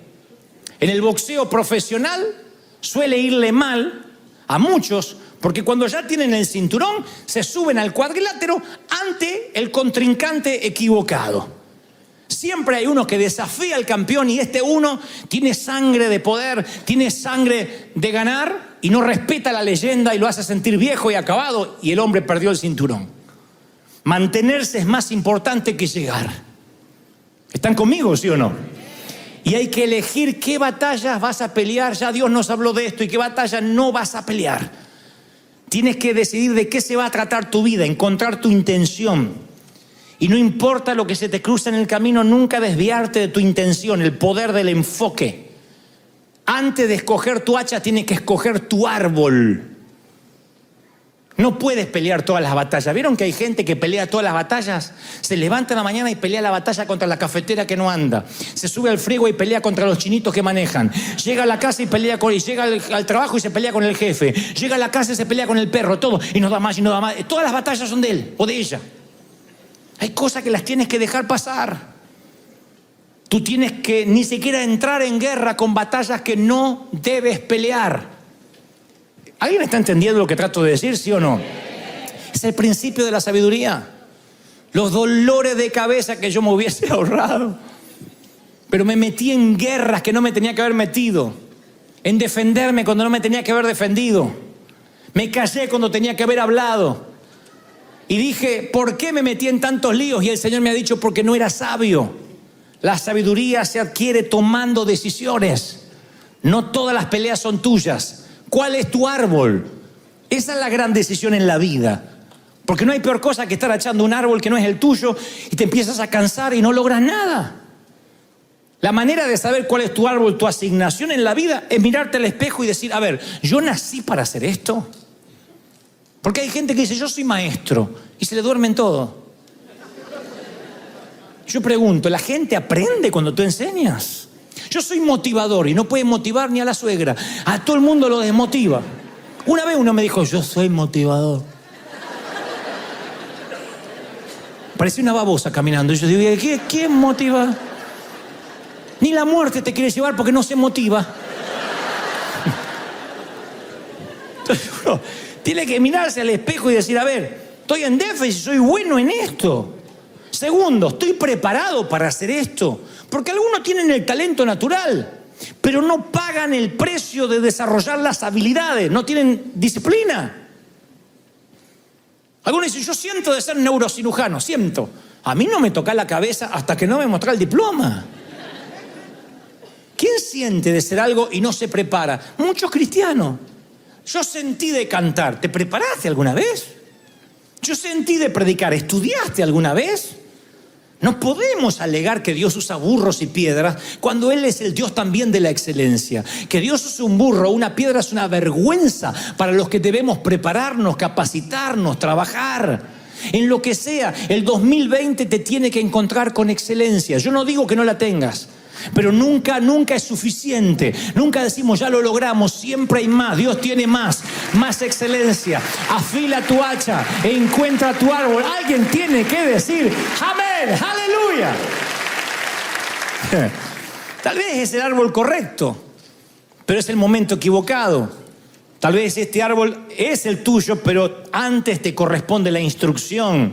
En el boxeo profesional suele irle mal a muchos, porque cuando ya tienen el cinturón, se suben al cuadrilátero ante el contrincante equivocado. Siempre hay uno que desafía al campeón y este uno tiene sangre de poder, tiene sangre de ganar y no respeta la leyenda y lo hace sentir viejo y acabado y el hombre perdió el cinturón. Mantenerse es más importante que llegar. ¿Están conmigo, sí o no? Y hay que elegir qué batallas vas a pelear. Ya Dios nos habló de esto y qué batallas no vas a pelear. Tienes que decidir de qué se va a tratar tu vida, encontrar tu intención. Y no importa lo que se te cruza en el camino, nunca desviarte de tu intención, el poder del enfoque. Antes de escoger tu hacha, tienes que escoger tu árbol. No puedes pelear todas las batallas. ¿Vieron que hay gente que pelea todas las batallas? Se levanta en la mañana y pelea la batalla contra la cafetera que no anda. Se sube al frigo y pelea contra los chinitos que manejan. Llega a la casa y pelea y llega al trabajo y se pelea con el jefe. Llega a la casa y se pelea con el perro, todo. Y no da más y no da más. Todas las batallas son de él o de ella. Hay cosas que las tienes que dejar pasar. Tú tienes que ni siquiera entrar en guerra con batallas que no debes pelear. ¿Alguien está entendiendo lo que trato de decir, sí o no? Es el principio de la sabiduría. Los dolores de cabeza que yo me hubiese ahorrado. Pero me metí en guerras que no me tenía que haber metido. En defenderme cuando no me tenía que haber defendido. Me callé cuando tenía que haber hablado. Y dije, ¿por qué me metí en tantos líos? Y el Señor me ha dicho, porque no era sabio. La sabiduría se adquiere tomando decisiones. No todas las peleas son tuyas. ¿Cuál es tu árbol? Esa es la gran decisión en la vida. Porque no hay peor cosa que estar echando un árbol que no es el tuyo y te empiezas a cansar y no logras nada. La manera de saber cuál es tu árbol, tu asignación en la vida, es mirarte al espejo y decir, a ver, ¿yo nací para hacer esto? Porque hay gente que dice, yo soy maestro y se le duerme en todo. Yo pregunto, ¿la gente aprende cuando tú enseñas? Yo soy motivador y no puede motivar ni a la suegra. A todo el mundo lo desmotiva. Una vez uno me dijo, yo soy motivador. Parecía una babosa caminando. Y yo digo, ¿quién motiva? Ni la muerte te quiere llevar porque no se motiva. Entonces uno tiene que mirarse al espejo y decir, a ver, estoy en déficit, soy bueno en esto. Segundo, estoy preparado para hacer esto. Porque algunos tienen el talento natural, pero no pagan el precio de desarrollar las habilidades, no tienen disciplina. Algunos dicen, yo siento de ser neurocirujano, siento. A mí no me toca la cabeza hasta que no me muestra el diploma. ¿Quién siente de ser algo y no se prepara? Muchos cristianos. Yo sentí de cantar, ¿te preparaste alguna vez? Yo sentí de predicar, ¿estudiaste alguna vez? No podemos alegar que Dios usa burros y piedras cuando Él es el Dios también de la excelencia. Que Dios use un burro o una piedra es una vergüenza para los que debemos prepararnos, capacitarnos, trabajar. En lo que sea, el 2020 te tiene que encontrar con excelencia. Yo no digo que no la tengas, pero nunca es suficiente. Nunca decimos ya lo logramos, siempre hay más. Dios tiene más excelencia. Afila tu hacha e encuentra tu árbol. Alguien tiene que decir amén, aleluya. Tal vez es el árbol correcto, pero es el momento equivocado. Tal vez este árbol es el tuyo, pero antes te corresponde la instrucción.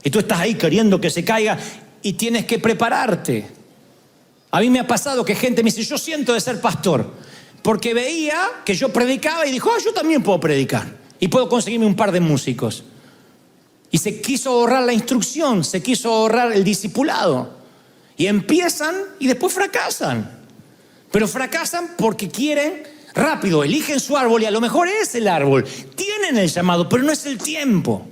Y tú estás ahí queriendo que se caiga y tienes que prepararte. A mí me ha pasado que gente me dice, yo siento de ser pastor, porque veía que yo predicaba y dijo, yo también puedo predicar y puedo conseguirme un par de músicos. Y se quiso ahorrar la instrucción, se quiso ahorrar el discipulado. Y empiezan y después fracasan. Pero fracasan porque quieren rápido, eligen su árbol y a lo mejor es el árbol. Tienen el llamado, pero no es el tiempo.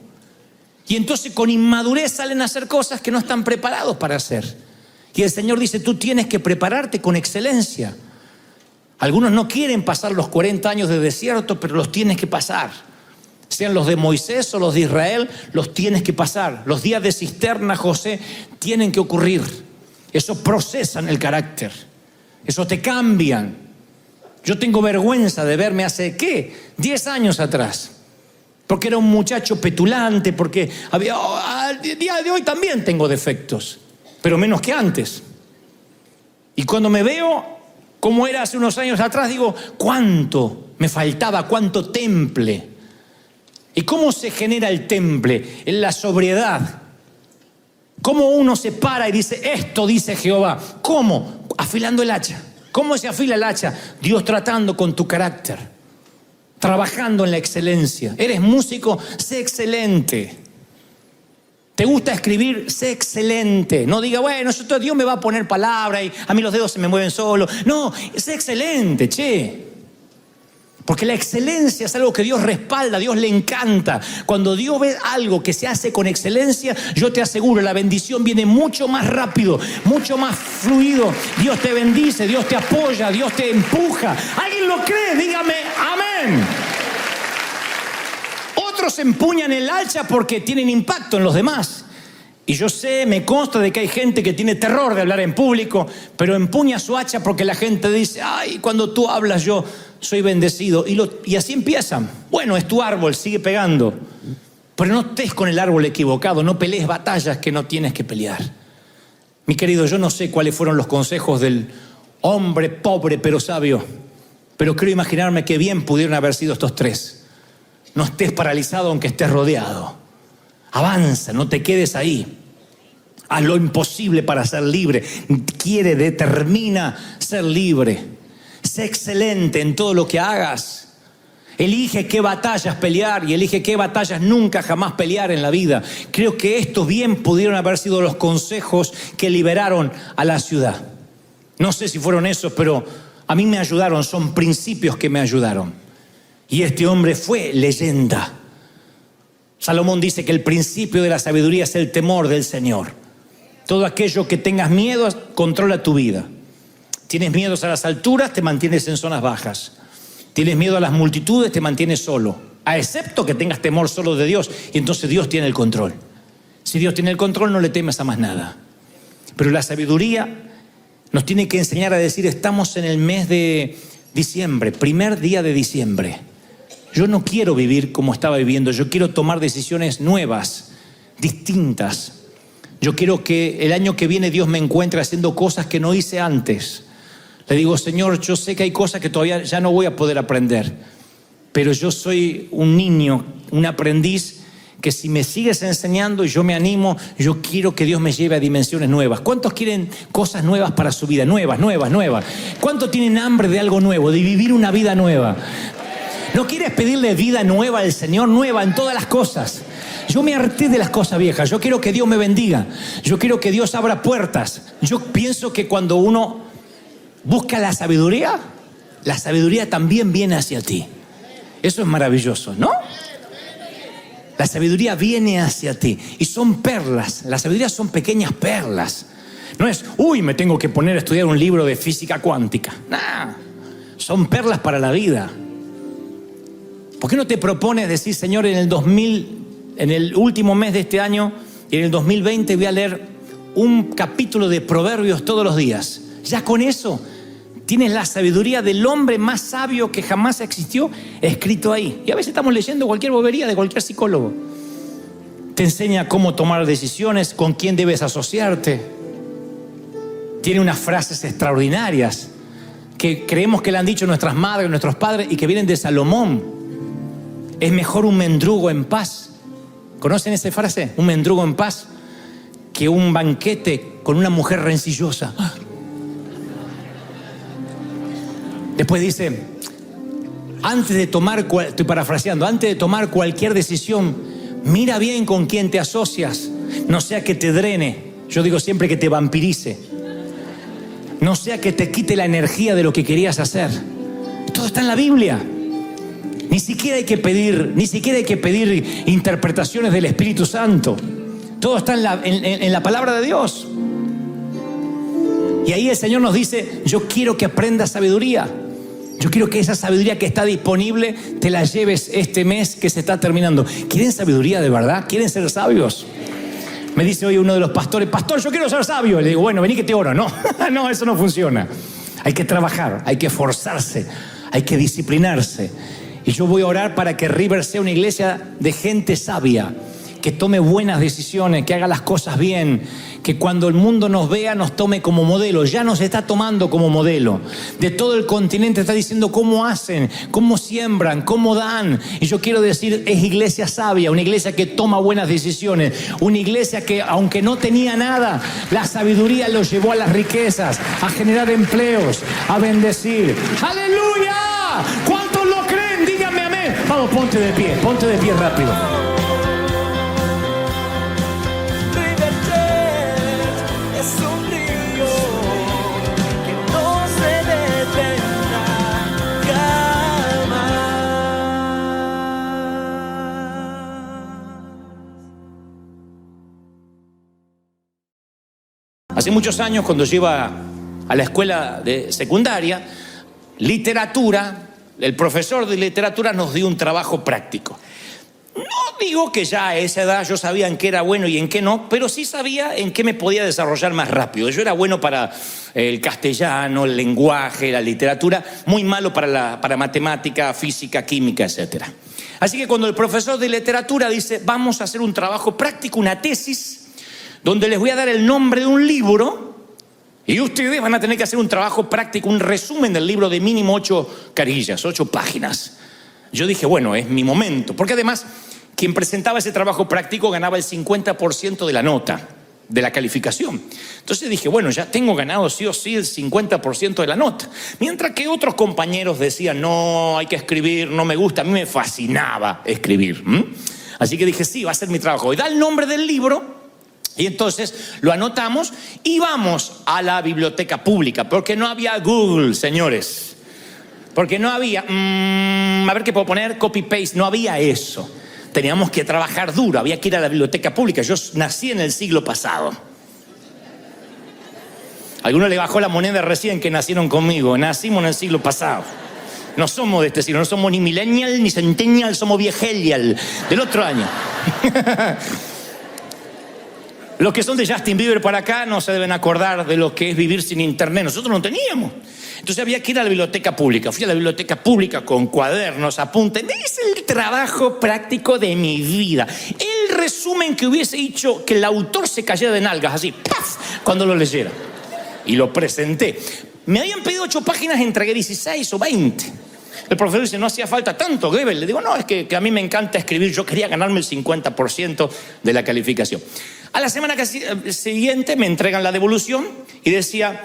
Y entonces con inmadurez salen a hacer cosas que no están preparados para hacer. Y el Señor dice, tú tienes que prepararte con excelencia. Algunos no quieren pasar los 40 años de desierto, pero los tienes que pasar. Sean los de Moisés o los de Israel, los tienes que pasar. Los días de cisterna, José, tienen que ocurrir. Eso procesan el carácter. Eso te cambian. Yo tengo vergüenza de verme hace, 10 años atrás. Porque era un muchacho petulante, porque al día de hoy también tengo defectos, pero menos que antes. Y cuando me veo como era hace unos años atrás, digo, ¿cuánto me faltaba? ¿Cuánto temple? ¿Y cómo se genera el temple? En la sobriedad. ¿Cómo uno se para y dice, esto dice Jehová? ¿Cómo? Afilando el hacha. ¿Cómo se afila el hacha? Dios tratando con tu carácter, trabajando en la excelencia. ¿Eres músico? Sé excelente. ¿Te gusta escribir? Sé excelente. No diga, bueno, Dios me va a poner palabra y a mí los dedos se me mueven solos. No, sé excelente, che. Porque la excelencia es algo que Dios respalda, Dios le encanta. Cuando Dios ve algo que se hace con excelencia, yo te aseguro, la bendición viene mucho más rápido, mucho más fluido. Dios te bendice, Dios te apoya, Dios te empuja. ¿Alguien lo cree? Dígame amén. Otros empuñan el hacha porque tienen impacto en los demás. Y yo sé, me consta de que hay gente que tiene terror de hablar en público, pero empuña su hacha porque la gente dice, ay, cuando tú hablas yo soy bendecido. Y así empiezan. Bueno, es tu árbol, sigue pegando. Pero no estés con el árbol equivocado, no pelees batallas que no tienes que pelear. Mi querido, yo no sé cuáles fueron los consejos del hombre pobre pero sabio, pero creo imaginarme que bien pudieron haber sido estos tres. No estés paralizado aunque estés rodeado. Avanza, no te quedes ahí. Haz lo imposible para ser libre. Determina ser libre. Sé excelente en todo lo que hagas. Elige qué batallas pelear y elige qué batallas nunca jamás pelear en la vida. Creo que estos bien pudieron haber sido los consejos que liberaron a la ciudad. No sé si fueron esos, pero a mí me ayudaron. Son principios que me ayudaron. Y este hombre fue leyenda. Salomón dice que el principio de la sabiduría es el temor del Señor. Todo aquello que tengas miedo controla tu vida. Tienes miedo a las alturas, te mantienes en zonas bajas. Tienes miedo a las multitudes, te mantienes solo. A excepto que tengas temor solo de Dios, y entonces Dios tiene el control. Si Dios tiene el control, no le temes a más nada. Pero la sabiduría nos tiene que enseñar a decir, estamos en el mes de diciembre, primer día de diciembre. Yo no quiero vivir como estaba viviendo, yo quiero tomar decisiones nuevas, distintas. Yo quiero que el año que viene Dios me encuentre haciendo cosas que no hice antes. Le digo, Señor, yo sé que hay cosas que todavía ya no voy a poder aprender, pero yo soy un niño, un aprendiz, que si me sigues enseñando y yo me animo, yo quiero que Dios me lleve a dimensiones nuevas. ¿Cuántos quieren cosas nuevas para su vida? Nuevas. ¿Cuántos tienen hambre de algo nuevo, de vivir una vida nueva? ¿No quieres pedirle vida nueva al Señor? Nueva en todas las cosas. Yo me harté de las cosas viejas. Yo quiero que Dios me bendiga. Yo quiero que Dios abra puertas. Yo pienso que cuando uno busca la sabiduría también viene hacia ti. Eso es maravilloso, ¿no? La sabiduría viene hacia ti. Y son perlas. La sabiduría son pequeñas perlas. No es, me tengo que poner a estudiar un libro de física cuántica. No. Son perlas para la vida. ¿Por qué no te propones decir, Señor, en el último mes de este año y en el 2020 voy a leer un capítulo de Proverbios todos los días? Ya con eso tienes la sabiduría del hombre más sabio que jamás existió escrito ahí. Y a veces estamos leyendo cualquier bobería de cualquier psicólogo. Te enseña cómo tomar decisiones, con quién debes asociarte. Tiene unas frases extraordinarias que creemos que le han dicho nuestras madres, nuestros padres y que vienen de Salomón. Es mejor un mendrugo en paz. ¿Conocen esa frase? Un mendrugo en paz que un banquete con una mujer rencillosa. Después dice, estoy parafraseando, antes de tomar cualquier decisión, mira bien con quién te asocias. No sea que te drene. Yo digo siempre que te vampirice. No sea que te quite la energía de lo que querías hacer. Todo está en la Biblia. Ni siquiera hay que pedir interpretaciones del Espíritu Santo. Todo está en la palabra de Dios. Y ahí el Señor nos dice, yo quiero que aprendas sabiduría. Yo quiero que esa sabiduría que está disponible te la lleves este mes que se está terminando. ¿Quieren sabiduría de verdad? ¿Quieren ser sabios? Me dice hoy uno de los pastores: pastor, yo quiero ser sabio. Le digo: bueno, vení que te oro. No, no, eso no funciona. Hay que trabajar, hay que esforzarse, hay que disciplinarse. Y yo voy a orar para que River sea una iglesia de gente sabia, que tome buenas decisiones, que haga las cosas bien, que cuando el mundo nos vea nos tome como modelo. Ya nos está tomando como modelo. De todo el continente está diciendo cómo hacen, cómo siembran, cómo dan. Y yo quiero decir, es iglesia sabia, una iglesia que toma buenas decisiones, una iglesia que, aunque no tenía nada, la sabiduría los llevó a las riquezas, a generar empleos, a bendecir. ¡Aleluya! ¿Cuántos lo creen? Díganme amén. Vamos, ponte de pie rápido. Hace muchos años, cuando yo iba a la escuela de secundaria, literatura, el profesor de literatura nos dio un trabajo práctico. No digo que ya a esa edad yo sabía en qué era bueno y en qué no, pero sí sabía en qué me podía desarrollar más rápido. Yo era bueno para el castellano, el lenguaje, la literatura, muy malo para matemática, física, química, etc. Así que cuando el profesor de literatura dice: vamos a hacer un trabajo práctico, una tesis, donde les voy a dar el nombre de un libro y ustedes van a tener que hacer un trabajo práctico, un resumen del libro de mínimo 8 carillas, 8 páginas. Yo dije, bueno, es mi momento, porque además quien presentaba ese trabajo práctico ganaba el 50% de la nota, de la calificación. Entonces dije, bueno, ya tengo ganado sí o sí el 50% de la nota. Mientras que otros compañeros decían, no, hay que escribir, no me gusta. A mí me fascinaba escribir. Así que dije, sí, va a ser mi trabajo. Y da el nombre del libro. Y entonces lo anotamos y vamos a la biblioteca pública, porque no había Google, señores. Porque no había, a ver qué puedo poner, copy-paste, no había eso. Teníamos que trabajar duro, había que ir a la biblioteca pública. Yo nací en el siglo pasado. Alguno le bajó la moneda recién que nacieron conmigo. Nacimos en el siglo pasado. No somos de este siglo, no somos ni millennial ni centennial, somos viejelial, del otro año. Los que son de Justin Bieber para acá no se deben acordar de lo que es vivir sin internet. Nosotros no teníamos. Entonces había que ir a la biblioteca pública. Fui a la biblioteca pública con cuadernos, apuntes. Es el trabajo práctico de mi vida. El resumen que hubiese hecho que el autor se cayera de nalgas, así, ¡paf!, cuando lo leyera. Y lo presenté. Me habían pedido 8 páginas, entregué 16 o 20. El profesor dice, no hacía falta tanto, Goebbels. Le digo, no, es que a mí me encanta escribir. Yo quería ganarme el 50% de la calificación. A la semana siguiente me entregan la devolución y decía,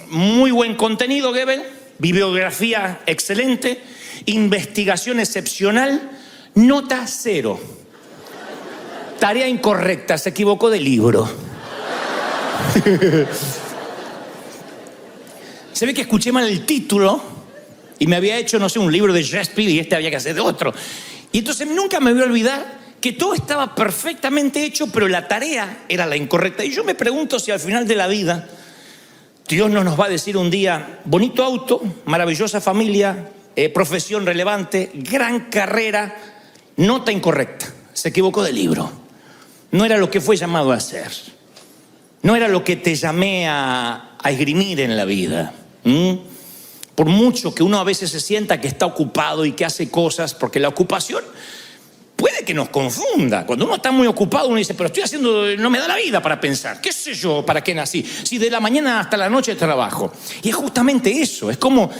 muy buen contenido, Goebbels, bibliografía excelente, investigación excepcional, nota 0. Tarea incorrecta, se equivocó de libro. Se ve que escuché mal el título y me había hecho, no sé, un libro de Shakespeare y había que hacer de otro. Y entonces nunca me voy a olvidar que todo estaba perfectamente hecho, pero la tarea era la incorrecta. Y yo me pregunto si al final de la vida Dios no nos va a decir un día, bonito auto, maravillosa familia, profesión relevante, gran carrera, nota incorrecta, se equivocó de libro. No era lo que fue llamado a hacer. No era lo que te llamé a esgrimir en la vida. Por mucho que uno a veces se sienta que está ocupado y que hace cosas, porque la ocupación puede que nos confunda. Cuando uno está muy ocupado, uno dice, pero estoy haciendo, no me da la vida para pensar. ¿Qué sé yo para qué nací? Si de la mañana hasta la noche trabajo. Y es justamente eso. Es como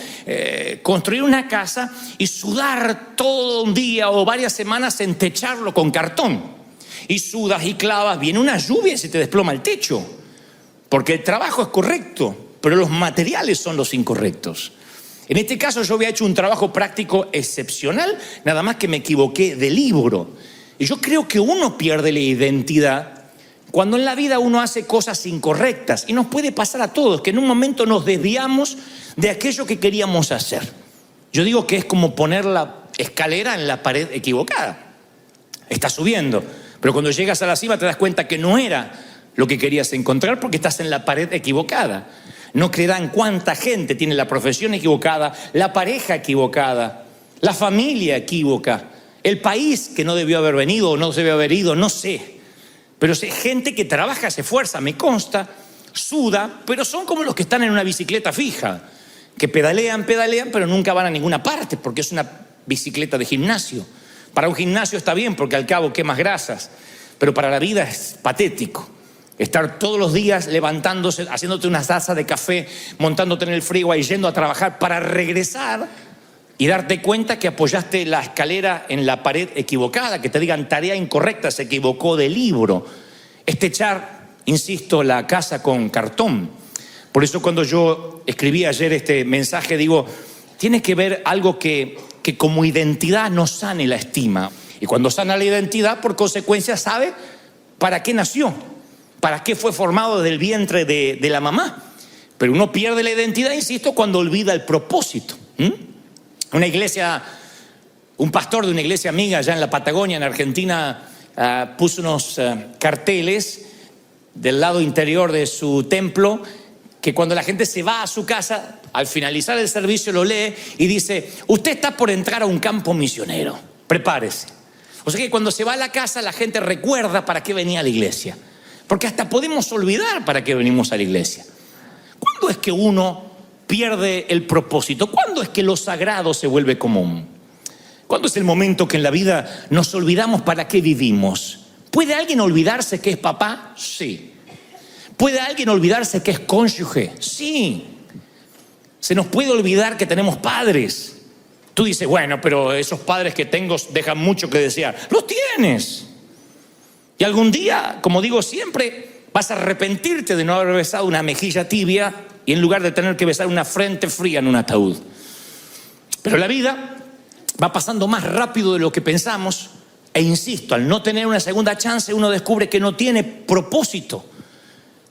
construir una casa y sudar todo un día o varias semanas en techarlo con cartón. Y sudas y clavas, viene una lluvia y se te desploma el techo. Porque el trabajo es correcto, pero los materiales son los incorrectos. En este caso yo había hecho un trabajo práctico excepcional, nada más que me equivoqué de libro. Y yo creo que uno pierde la identidad cuando en la vida uno hace cosas incorrectas. Y nos puede pasar a todos, que en un momento nos desviamos de aquello que queríamos hacer. Yo digo que es como poner la escalera en la pared equivocada. Estás subiendo, pero cuando llegas a la cima te das cuenta que no era lo que querías encontrar porque estás en la pared equivocada. No creerán cuánta gente tiene la profesión equivocada, la pareja equivocada, la familia equívoca, el país que no debió haber venido o no debió haber ido, no sé. Pero sé gente que trabaja, se esfuerza, me consta, suda, pero son como los que están en una bicicleta fija, que pedalean, pero nunca van a ninguna parte, porque es una bicicleta de gimnasio. Para un gimnasio está bien, porque al cabo quemas grasas, pero para la vida es patético. Estar todos los días levantándose, haciéndote una taza de café, montándote en el freeway, yendo a trabajar para regresar y darte cuenta que apoyaste la escalera en la pared equivocada, que te digan tarea incorrecta, se equivocó de libro. Es techar, insisto, la casa con cartón. Por eso cuando yo escribí ayer este mensaje, digo, tiene que ver algo que como identidad nos sane la estima. Y cuando sana la identidad, por consecuencia, sabe para qué nació, para qué fue formado desde el vientre de la mamá. Pero uno pierde la identidad, insisto, cuando olvida el propósito. Una iglesia, un pastor de una iglesia amiga allá en la Patagonia, en Argentina, puso unos carteles del lado interior de su templo, que cuando la gente se va a su casa, al finalizar el servicio lo lee y dice: usted está por entrar a un campo misionero, prepárese. O sea que cuando se va a la casa, la gente recuerda para qué venía a la iglesia, porque hasta podemos olvidar para qué venimos a la iglesia. ¿Cuándo es que uno pierde el propósito? ¿Cuándo es que lo sagrado se vuelve común? ¿Cuándo es el momento que en la vida nos olvidamos para qué vivimos? ¿Puede alguien olvidarse que es papá? Sí. ¿Puede alguien olvidarse que es cónyuge? Sí. Se nos puede olvidar que tenemos padres. Tú dices, bueno, pero esos padres que tengo dejan mucho que desear. ¡Los tienes! Y algún día, como digo siempre, vas a arrepentirte de no haber besado una mejilla tibia y en lugar de tener que besar una frente fría en un ataúd. Pero la vida va pasando más rápido de lo que pensamos. E insisto, al no tener una segunda chance, uno descubre que no tiene propósito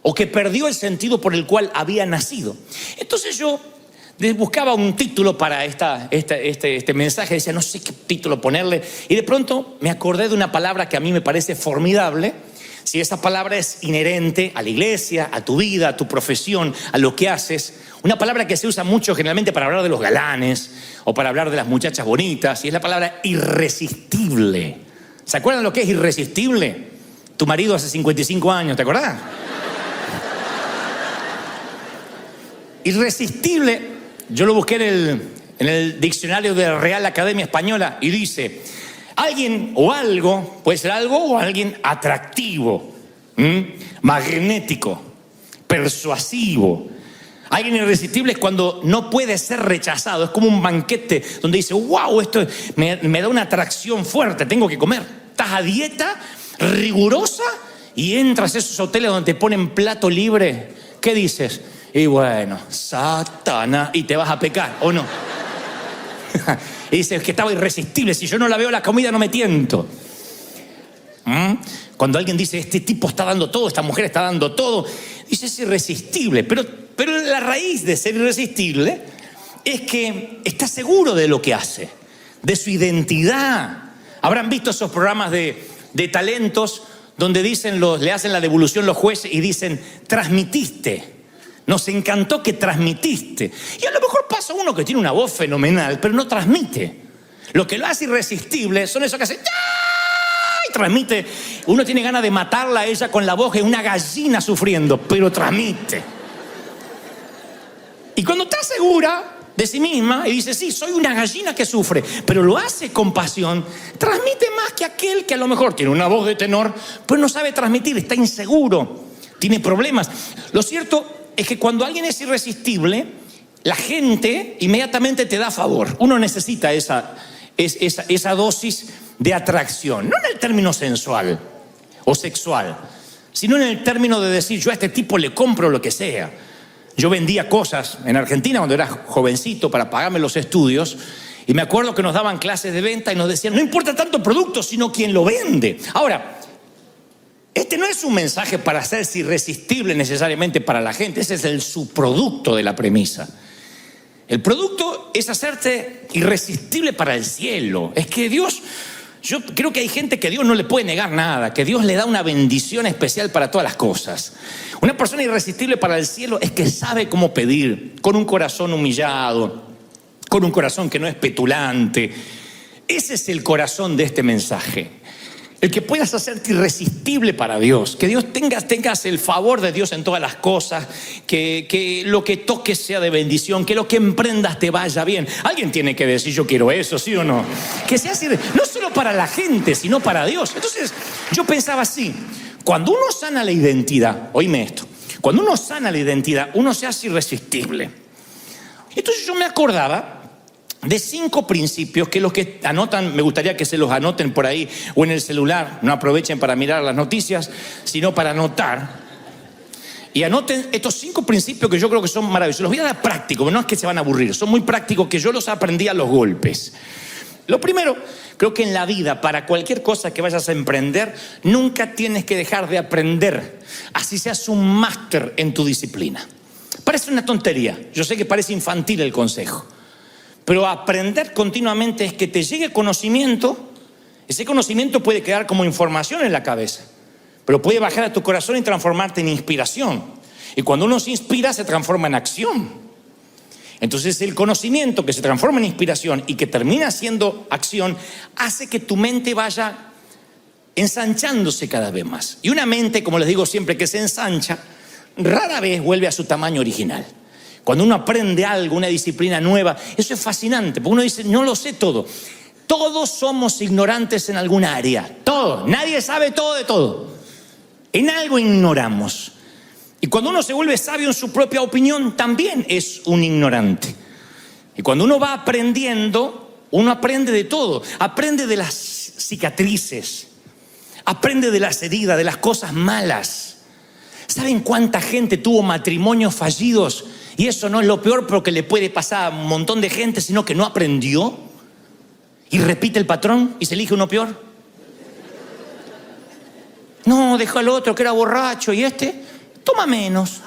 o que perdió el sentido por el cual había nacido. Entonces yo buscaba un título para este mensaje, decía, no sé qué título ponerle, y de pronto me acordé de una palabra que a mí me parece formidable. Si esa palabra es inherente a la iglesia, a tu vida, a tu profesión, a lo que haces, una palabra que se usa mucho generalmente para hablar de los galanes o para hablar de las muchachas bonitas, y es la palabra irresistible. ¿Se acuerdan lo que es irresistible? Tu marido hace 55 años, ¿te acordás? Irresistible, yo lo busqué en el diccionario de la Real Academia Española y dice: alguien o algo, puede ser algo o alguien atractivo, magnético, persuasivo. Alguien irresistible es cuando no puede ser rechazado. Es como un banquete donde dice, wow, esto me da una atracción fuerte, tengo que comer. Estás a dieta rigurosa y entras a esos hoteles donde te ponen plato libre. ¿Qué dices? Y bueno, Satanás, y te vas a pecar, ¿o no? Y dices que estaba irresistible, si yo no la veo la comida no me tiento. Cuando alguien dice, este tipo está dando todo, esta mujer está dando todo, dice, es irresistible. Pero la raíz de ser irresistible es que está seguro de lo que hace, de su identidad. Habrán visto esos programas de talentos donde le hacen la devolución los jueces y dicen, transmitiste. Nos encantó que transmitiste. Y a lo mejor pasa uno que tiene una voz fenomenal, pero no transmite. Lo que lo hace irresistible son esos que hacen y transmite. Uno tiene ganas de matarla a ella con la voz de una gallina sufriendo, pero transmite. Y cuando está segura de sí misma y dice, sí, soy una gallina que sufre, pero lo hace con pasión, transmite más que aquel que a lo mejor tiene una voz de tenor, pero no sabe transmitir, está inseguro, tiene problemas. Lo cierto es que cuando alguien es irresistible, la gente inmediatamente te da favor. Uno necesita esa dosis de atracción, no en el término sensual o sexual, sino en el término de decir, yo a este tipo le compro lo que sea. Yo vendía cosas en Argentina cuando era jovencito para pagarme los estudios, y me acuerdo que nos daban clases de venta y nos decían, no importa tanto el producto, sino quien lo vende. Ahora, este no es un mensaje para hacerse irresistible necesariamente para la gente, ese es el subproducto de la premisa. El producto es hacerte irresistible para el cielo. Es que Dios Yo creo que hay gente que Dios no le puede negar nada, que Dios le da una bendición especial para todas las cosas. Una persona irresistible para el cielo es que sabe cómo pedir, con un corazón humillado, con un corazón que no es petulante. Ese es el corazón de este mensaje. El que puedas hacerte irresistible para Dios, que Dios tengas el favor de Dios en todas las cosas, que lo que toques sea de bendición, que lo que emprendas te vaya bien. Alguien tiene que decir yo quiero eso, ¿sí o no? Que sea así, no solo para la gente, sino para Dios. Entonces yo pensaba así, cuando uno sana la identidad, oíme esto, cuando uno sana la identidad, uno se hace irresistible. Entonces yo me acordaba de 5 principios que los que anotan, me gustaría que se los anoten por ahí o en el celular, no aprovechen para mirar las noticias, sino para anotar. Y anoten estos 5 principios que yo creo que son maravillosos. Los voy a dar prácticos, no es que se van a aburrir, son muy prácticos que yo los aprendí a los golpes. Lo primero, creo que en la vida, para cualquier cosa que vayas a emprender, nunca tienes que dejar de aprender, así seas un máster en tu disciplina. Parece una tontería, yo sé que parece infantil el consejo, pero aprender continuamente es que te llegue conocimiento. Ese conocimiento puede quedar como información en la cabeza, pero puede bajar a tu corazón y transformarte en inspiración. Y cuando uno se inspira, se transforma en acción. Entonces el conocimiento que se transforma en inspiración y que termina siendo acción, hace que tu mente vaya ensanchándose cada vez más. Y una mente, como les digo siempre, que se ensancha, rara vez vuelve a su tamaño original. Cuando uno aprende algo, una disciplina nueva, eso es fascinante, porque uno dice, no lo sé todo. Todos somos ignorantes en algún área, todos. Nadie sabe todo de todo. En algo ignoramos. Y cuando uno se vuelve sabio en su propia opinión, también es un ignorante. Y cuando uno va aprendiendo, uno aprende de todo. Aprende de las cicatrices, aprende de las heridas, de las cosas malas. ¿Saben cuánta gente tuvo matrimonios fallidos? Y eso no es lo peor porque le puede pasar a un montón de gente, sino que no aprendió y repite el patrón y se elige uno peor. No, dejó al otro que era borracho y este toma menos.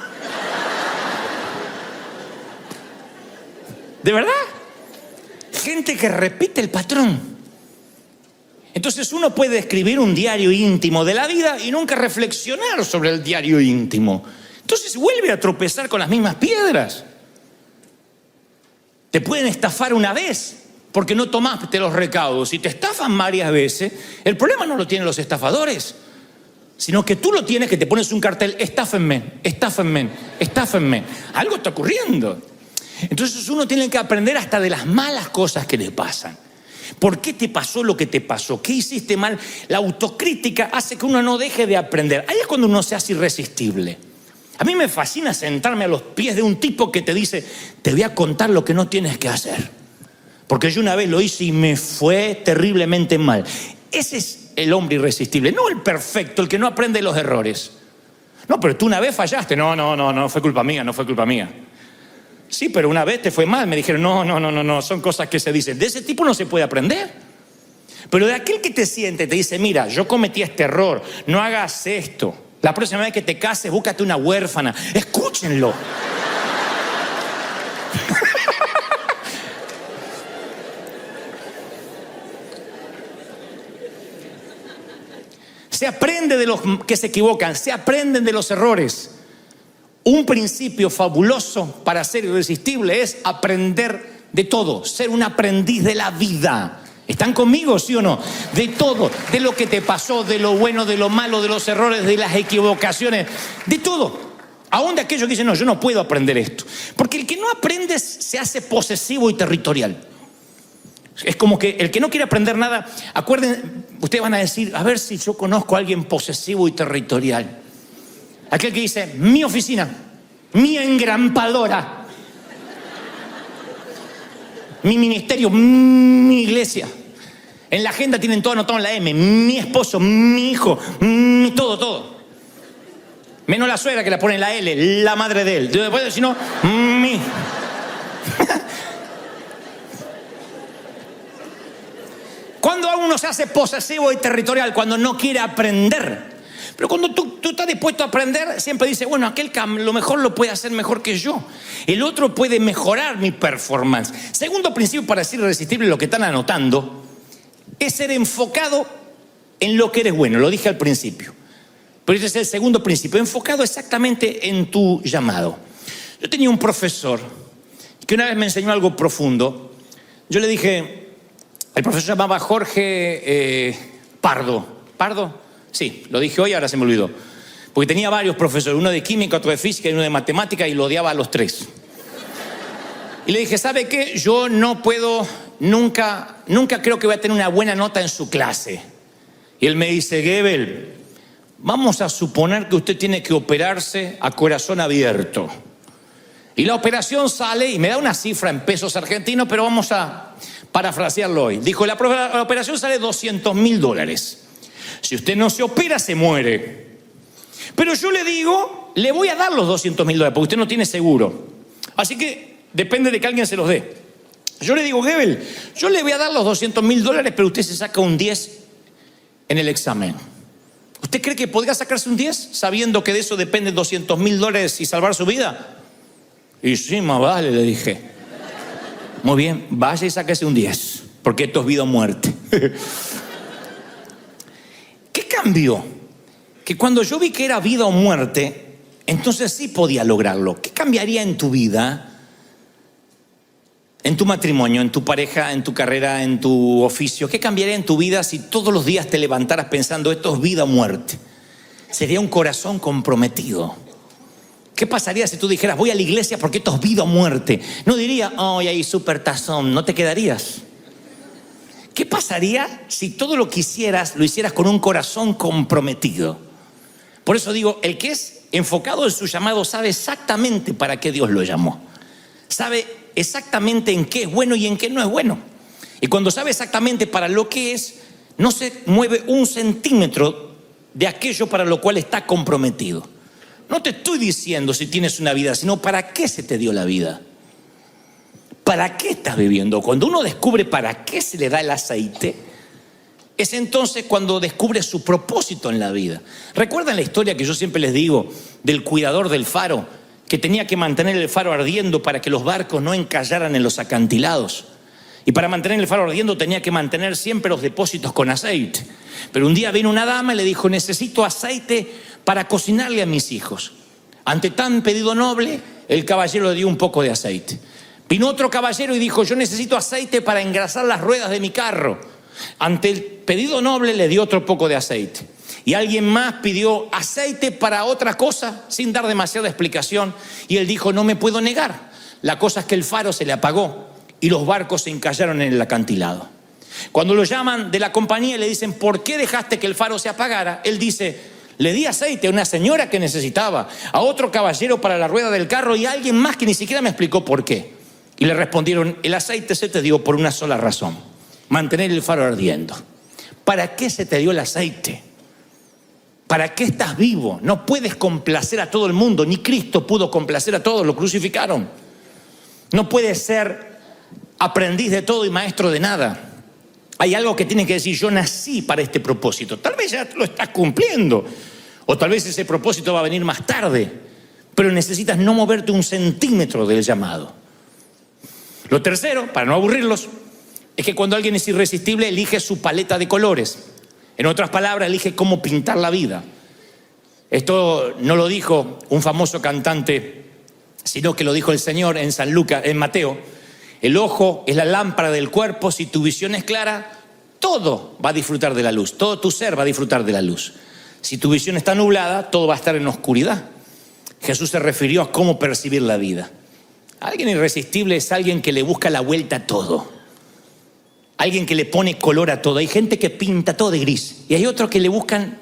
¿De verdad? Gente que repite el patrón. Entonces uno puede escribir un diario íntimo de la vida y nunca reflexionar sobre el diario íntimo. Entonces vuelve a tropezar con las mismas piedras. Te pueden estafar una vez porque no tomaste los recaudos. Si te estafan varias veces, el problema no lo tienen los estafadores, sino que tú lo tienes, que te pones un cartel, estáfenme, estáfenme, estáfenme. Algo está ocurriendo. Entonces uno tiene que aprender hasta de las malas cosas que le pasan. ¿Por qué te pasó lo que te pasó? ¿Qué hiciste mal? La autocrítica hace que uno no deje de aprender. Ahí es cuando uno se hace irresistible. A mí me fascina sentarme a los pies de un tipo que te dice, te voy a contar lo que no tienes que hacer. Porque yo una vez lo hice y me fue terriblemente mal. Ese es el hombre irresistible, no el perfecto, el que no aprende los errores. No, pero tú una vez fallaste. No, fue culpa mía, no fue culpa mía. Sí, pero una vez te fue mal. Me dijeron, no, son cosas que se dicen. De ese tipo no se puede aprender. Pero de aquel que te siente, te dice, mira, yo cometí este error, no hagas esto. La próxima vez que te cases, búscate una huérfana. Escúchenlo. Se aprende de los que se equivocan, se aprenden de los errores. Un principio fabuloso para ser irresistible es aprender de todo, ser un aprendiz de la vida. ¿Están conmigo, sí o no? De todo, de lo que te pasó, de lo bueno, de lo malo, de los errores, de las equivocaciones, de todo. Aún de aquellos que dicen, no, yo no puedo aprender esto. Porque el que no aprende se hace posesivo y territorial. Es como que el que no quiere aprender nada, acuerden, ustedes van a decir, a ver si yo conozco a alguien posesivo y territorial. Aquel que dice, mi oficina, mi engrampadora, mi ministerio, mi iglesia. En la agenda tienen todo anotado en la M. Mi esposo, mi hijo, todo. Menos la suegra que la pone en la L, la madre de él. Después, si no, mi. Cuando uno se hace posesivo y territorial, cuando no quiere aprender. Pero cuando tú estás dispuesto a aprender, siempre dice, bueno, aquel que a lo mejor lo puede hacer mejor que yo. El otro puede mejorar mi performance. Segundo principio para ser irresistible, lo que están anotando, es ser enfocado en lo que eres bueno. Lo dije al principio. Pero ese es el segundo principio, enfocado exactamente en tu llamado. Yo tenía un profesor que una vez me enseñó algo profundo. Yo le dije, el profesor se llamaba Jorge Pardo. ¿Pardo? Sí, lo dije hoy, ahora se me olvidó. Porque tenía varios profesores, uno de química, otro de física y uno de matemática, y lo odiaba a los tres. Y le dije, ¿sabe qué? Yo no puedo, nunca creo que voy a tener una buena nota en su clase. Y él me dice, Gebel, vamos a suponer que usted tiene que operarse a corazón abierto. Y la operación sale, y me da una cifra en pesos argentinos, pero vamos a parafrasearlo hoy. Dijo, la operación sale $200.000. Si usted no se opera, se muere. Pero yo le digo, le voy a dar los $200.000, porque usted no tiene seguro. Así que depende de que alguien se los dé. Yo le digo, Gebel, yo le voy a dar los $200.000, pero usted se saca un 10 en el examen. ¿Usted cree que podría sacarse un 10 sabiendo que de eso dependen $200.000 y salvar su vida? Y sí, más vale, le dije. Muy bien, vaya y sáquese un 10, porque esto es vida o muerte. ¿Qué cambió? Que cuando yo vi que era vida o muerte, entonces sí podía lograrlo. ¿Qué cambiaría en tu vida? En tu matrimonio, en tu pareja, en tu carrera, en tu oficio. ¿Qué cambiaría en tu vida si todos los días te levantaras pensando esto es vida o muerte? Sería un corazón comprometido. ¿Qué pasaría si tú dijeras voy a la iglesia porque esto es vida o muerte? No diría, ay, ahí súper tazón, no te quedarías. ¿Qué pasaría si todo lo que hicieras lo hicieras con un corazón comprometido? Por eso digo, el que es enfocado en su llamado sabe exactamente para qué Dios lo llamó. Sabe exactamente en qué es bueno y en qué no es bueno. Y cuando sabe exactamente para lo que es, no se mueve un centímetro de aquello para lo cual está comprometido. No te estoy diciendo si tienes una vida, sino para qué se te dio la vida. ¿Para qué estás viviendo? Cuando uno descubre para qué se le da el aceite, es entonces cuando descubre su propósito en la vida. ¿Recuerdan la historia que yo siempre les digo del cuidador del faro, que tenía que mantener el faro ardiendo para que los barcos no encallaran en los acantilados? Y para mantener el faro ardiendo tenía que mantener siempre los depósitos con aceite. Pero un día vino una dama y le dijo, necesito aceite para cocinarle a mis hijos. Ante tan pedido noble, el caballero le dio un poco de aceite. Vino otro caballero y dijo, yo necesito aceite para engrasar las ruedas de mi carro. Ante el pedido noble le dio otro poco de aceite. Y alguien más pidió aceite para otra cosa sin dar demasiada explicación. Y él dijo, no me puedo negar. La cosa es que el faro se le apagó y los barcos se encallaron en el acantilado. Cuando lo llaman de la compañía y le dicen, ¿por qué dejaste que el faro se apagara? Él dice, le di aceite a una señora que necesitaba, a otro caballero para la rueda del carro y a alguien más que ni siquiera me explicó por qué. Y le respondieron, el aceite se te dio por una sola razón, mantener el faro ardiendo. ¿Para qué se te dio el aceite? ¿Para qué estás vivo? No puedes complacer a todo el mundo, ni Cristo pudo complacer a todos, lo crucificaron. No puedes ser aprendiz de todo y maestro de nada. Hay algo que tienes que decir, yo nací para este propósito. Tal vez ya lo estás cumpliendo, o tal vez ese propósito va a venir más tarde, pero necesitas no moverte un centímetro del llamado. Lo tercero, para no aburrirlos, es que cuando alguien es irresistible, elige su paleta de colores. En otras palabras, elige cómo pintar la vida. Esto no lo dijo un famoso cantante, sino que lo dijo el Señor en San Lucas, en Mateo. El ojo es la lámpara del cuerpo. Si tu visión es clara, todo va a disfrutar de la luz. Todo tu ser va a disfrutar de la luz. Si tu visión está nublada, todo va a estar en oscuridad. Jesús se refirió a cómo percibir la vida. Alguien irresistible es alguien que le busca la vuelta a todo. Alguien que le pone color a todo. Hay gente que pinta todo de gris. Y hay otros que le buscan,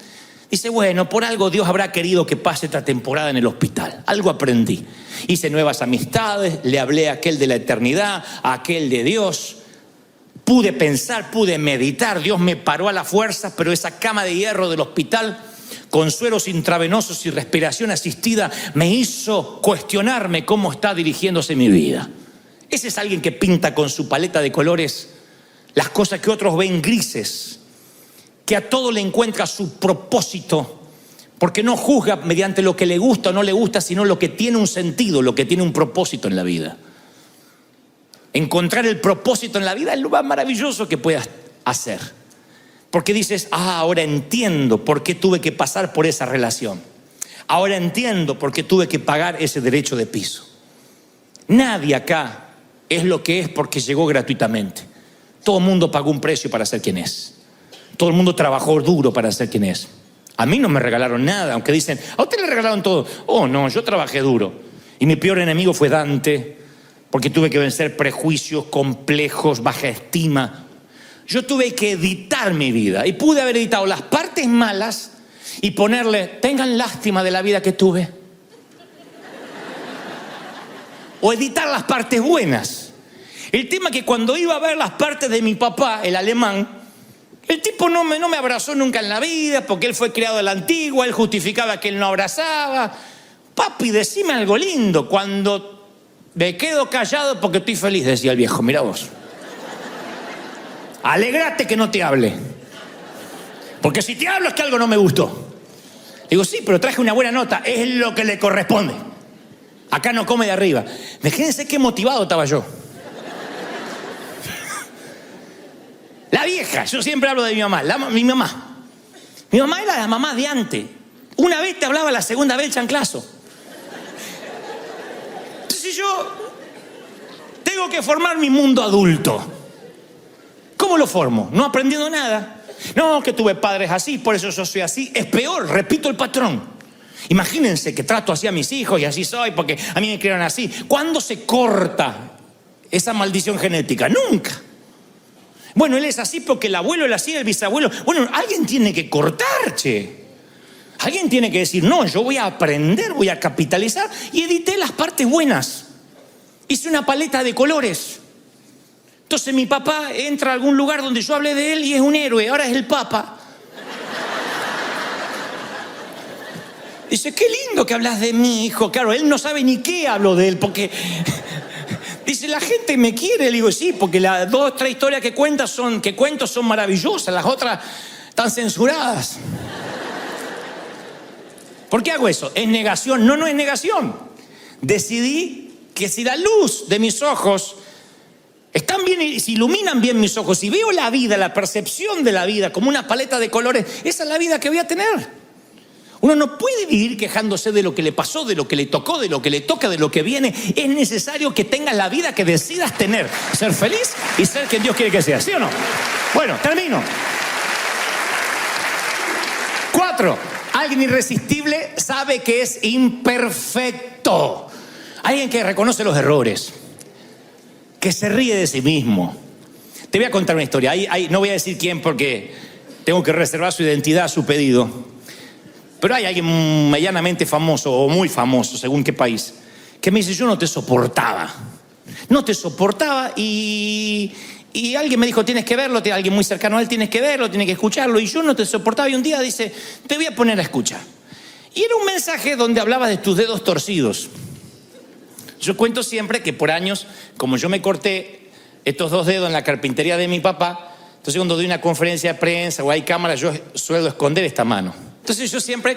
dice, bueno, por algo Dios habrá querido que pase esta temporada en el hospital. Algo aprendí. Hice nuevas amistades, le hablé a aquel de la eternidad, a aquel de Dios. Pude pensar, pude meditar. Dios me paró a la fuerza, pero esa cama de hierro del hospital, con sueros intravenosos y respiración asistida, me hizo cuestionarme cómo está dirigiéndose mi vida. Ese es alguien que pinta con su paleta de colores las cosas que otros ven grises, que a todo le encuentra su propósito, porque no juzga mediante lo que le gusta o no le gusta, sino lo que tiene un sentido, lo que tiene un propósito en la vida. Encontrar el propósito en la vida es lo más maravilloso que puedas hacer. Porque dices, ahora entiendo por qué tuve que pasar por esa relación. Ahora entiendo por qué tuve que pagar ese derecho de piso. Nadie acá es lo que es porque llegó gratuitamente. Todo el mundo pagó un precio para ser quien es. Todo el mundo trabajó duro para ser quien es. A mí no me regalaron nada, aunque dicen, a usted le regalaron todo. Oh, no, yo trabajé duro. Y mi peor enemigo fue Dante, porque tuve que vencer prejuicios, complejos, baja estima. Yo tuve que editar mi vida y pude haber editado las partes malas y ponerle, tengan lástima de la vida que tuve. O editar las partes buenas. El tema es que cuando iba a ver las partes de mi papá, el alemán, el tipo no me abrazó nunca en la vida porque él fue criado a la antigua, él justificaba que él no abrazaba. Papi, decime algo lindo. Cuando me quedo callado porque estoy feliz, decía el viejo, mira vos. Alegrate que no te hable. Porque si te hablo es que algo no me gustó. Digo, sí, pero traje una buena nota, es lo que le corresponde. Acá no come de arriba. Imagínense qué motivado estaba yo. La vieja, yo siempre hablo de mi mamá, mi mamá. Mi mamá era la mamá de antes. Una vez te hablaba, la segunda vez el chanclazo. Entonces yo tengo que formar mi mundo adulto. ¿Cómo lo formo? No aprendiendo nada. No, que tuve padres así, por eso yo soy así. Es peor, repito el patrón. Imagínense que trato así a mis hijos y así soy porque a mí me criaron así. ¿Cuándo se corta esa maldición genética? Nunca. Bueno, él es así porque el abuelo era así, el bisabuelo. Bueno, alguien tiene que cortar, che. Alguien tiene que decir, no, yo voy a aprender, voy a capitalizar. Y edité las partes buenas. Hice una paleta de colores. Entonces mi papá entra a algún lugar donde yo hablé de él y es un héroe, ahora es el Papa. Dice, qué lindo que hablas de mi hijo. Claro, él no sabe ni qué hablo de él, porque... Dice, la gente me quiere. Le digo, sí, porque las 2 o 3 historias que cuento son maravillosas, las otras están censuradas. ¿Por qué hago eso? ¿Es negación? No, no es negación. Decidí que si la luz de mis ojos están bien, si iluminan bien mis ojos, si veo la vida, la percepción de la vida como una paleta de colores, esa es la vida que voy a tener. Uno no puede vivir quejándose de lo que le pasó, de lo que le tocó, de lo que le toca, de lo que viene. Es necesario que tengas la vida que decidas tener. Ser feliz y ser quien Dios quiere que seas. ¿Sí o no? Bueno, termino. 4. Alguien irresistible sabe que es imperfecto. Alguien que reconoce los errores. Que se ríe de sí mismo. Te voy a contar una historia. No voy a decir quién porque tengo que reservar su identidad, su pedido. Pero hay alguien medianamente famoso o muy famoso, según qué país, que me dice, yo no te soportaba. No te soportaba y alguien me dijo, tienes que verlo, alguien muy cercano a él, tienes que verlo, tienes que escucharlo. Y yo no te soportaba y un día dice, te voy a poner a escuchar. Y era un mensaje donde hablaba de tus dedos torcidos. Yo cuento siempre que por años, como yo me corté estos 2 dedos en la carpintería de mi papá, entonces cuando doy una conferencia de prensa o hay cámaras, yo suelo esconder esta mano. Entonces yo siempre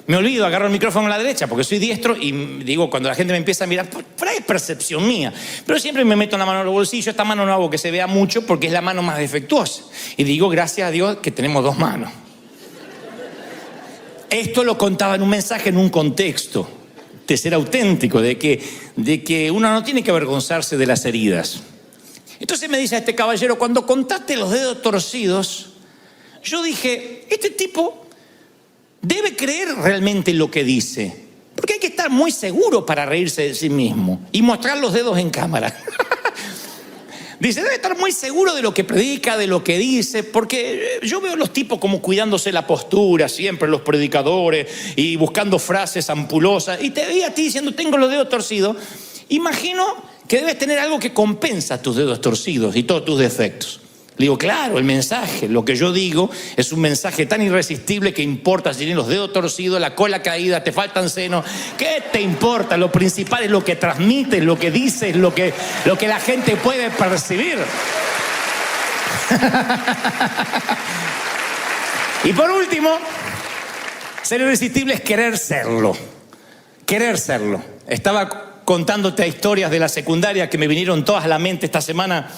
me olvido, agarro el micrófono a la derecha porque soy diestro y digo, cuando la gente me empieza a mirar, por ahí es percepción mía, pero siempre me meto la mano en el bolsillo. Esta mano no hago que se vea mucho porque es la mano más defectuosa. Y digo, gracias a Dios que tenemos 2 manos. Esto lo contaba en un mensaje, en un contexto de ser auténtico, de que uno no tiene que avergonzarse de las heridas. Entonces me dice este caballero, cuando contaste los dedos torcidos, yo dije, este tipo debe creer realmente lo que dice, porque hay que estar muy seguro para reírse de sí mismo y mostrar los dedos en cámara. Dice, debe estar muy seguro de lo que predica, de lo que dice, porque yo veo los tipos como cuidándose la postura siempre, los predicadores, y buscando frases ampulosas, y te veía a ti diciendo, tengo los dedos torcidos. Imagino que debes tener algo que compensa tus dedos torcidos y todos tus defectos. Le digo, claro, el mensaje, lo que yo digo es un mensaje tan irresistible que importa si tienes los dedos torcidos, la cola caída, te faltan senos. ¿Qué te importa? Lo principal es lo que transmites, lo que dices, lo que la gente puede percibir. Y por último, ser irresistible es querer serlo. Querer serlo. Estaba contándote historias de la secundaria que me vinieron todas a la mente esta semana.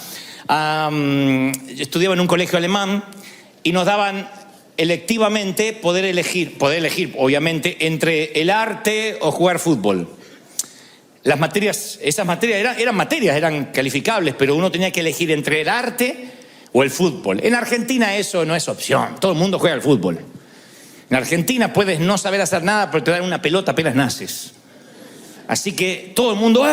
Estudiaba en un colegio alemán y nos daban electivamente poder elegir, obviamente, entre el arte o jugar fútbol. Las materias, esas materias eran calificables, pero uno tenía que elegir entre el arte o el fútbol. En Argentina eso no es opción, todo el mundo juega al fútbol. En Argentina puedes no saber hacer nada, pero te dan una pelota apenas naces. Así que todo el mundo,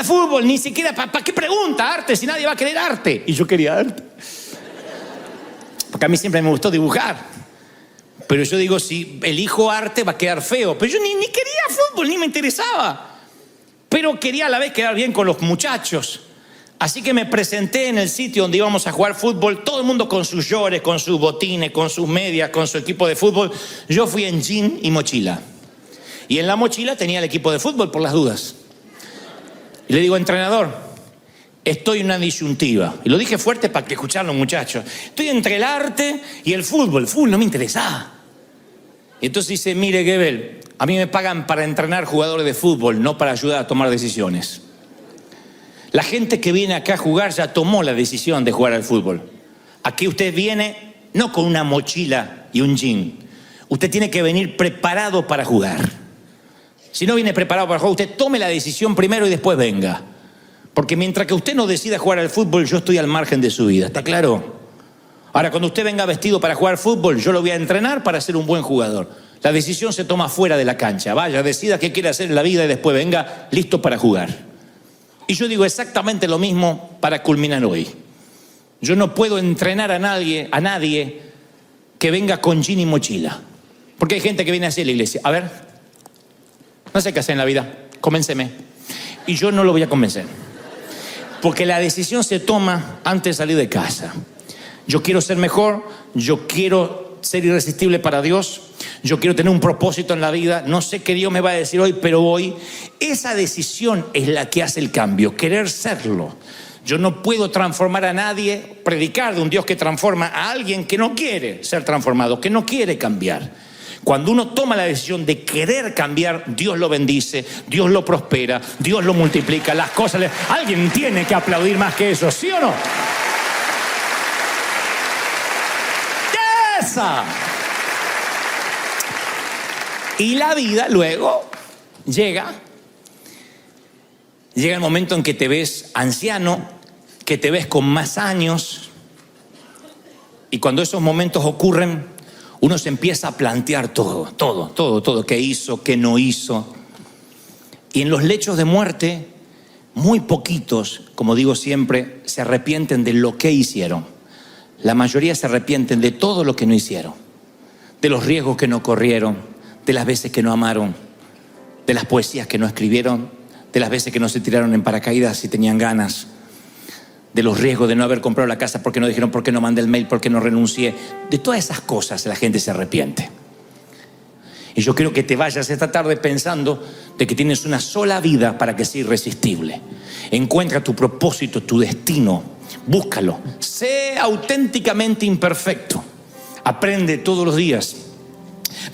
fútbol, ni siquiera, ¿para qué pregunta arte si nadie va a querer arte? Y yo quería arte. Porque a mí siempre me gustó dibujar. Pero yo digo, si elijo arte va a quedar feo. Pero yo ni quería fútbol, ni me interesaba. Pero quería a la vez quedar bien con los muchachos. Así que me presenté en el sitio donde íbamos a jugar fútbol, todo el mundo con sus shorts, con sus botines, con sus medias, con su equipo de fútbol. Yo fui en jean y mochila. Y en la mochila tenía el equipo de fútbol por las dudas. Y le digo, entrenador, estoy en una disyuntiva. Y lo dije fuerte para que escucharan los muchachos. Estoy entre el arte y el fútbol. El fútbol no me interesaba. Y entonces dice, mire, Gebel, a mí me pagan para entrenar jugadores de fútbol, no para ayudar a tomar decisiones. La gente que viene acá a jugar ya tomó la decisión de jugar al fútbol. Aquí usted viene no con una mochila y un jean. Usted tiene que venir preparado para jugar. Si no viene preparado para jugar, usted tome la decisión primero y después venga. Porque mientras que usted no decida jugar al fútbol, yo estoy al margen de su vida. ¿Está claro? Ahora, cuando usted venga vestido para jugar fútbol, yo lo voy a entrenar para ser un buen jugador. La decisión se toma fuera de la cancha. Vaya, decida qué quiere hacer en la vida y después venga listo para jugar. Y yo digo exactamente lo mismo para culminar hoy. Yo no puedo entrenar a nadie que venga con jean y mochila. Porque hay gente que viene así a la iglesia. A ver, no sé qué hacer en la vida, convénceme. Y yo no lo voy a convencer. Porque la decisión se toma antes de salir de casa. Yo quiero ser mejor, yo quiero ser irresistible para Dios, yo quiero tener un propósito en la vida, no sé qué Dios me va a decir hoy, pero hoy esa decisión es la que hace el cambio, querer serlo. Yo no puedo transformar a nadie, predicar de un Dios que transforma a alguien que no quiere ser transformado, que no quiere cambiar. Cuando uno toma la decisión de querer cambiar, Dios lo bendice, Dios lo prospera, Dios lo multiplica, las cosas... Alguien tiene que aplaudir más que eso, ¿sí o no? ¡Esa! Y la vida luego llega el momento en que te ves anciano, que te ves con más años, y cuando esos momentos ocurren, uno se empieza a plantear todo, qué hizo, qué no hizo. Y en los lechos de muerte, muy poquitos, como digo siempre, se arrepienten de lo que hicieron. La mayoría se arrepienten de todo lo que no hicieron, de los riesgos que no corrieron, de las veces que no amaron, de las poesías que no escribieron, de las veces que no se tiraron en paracaídas si tenían ganas, de los riesgos de no haber comprado la casa porque no dijeron, por qué no mandé el mail, por qué no renuncié. De todas esas cosas la gente se arrepiente. Y yo quiero que te vayas esta tarde pensando de que tienes una sola vida para que sea irresistible. Encuentra tu propósito, tu destino, búscalo. Sé auténticamente imperfecto. Aprende todos los días.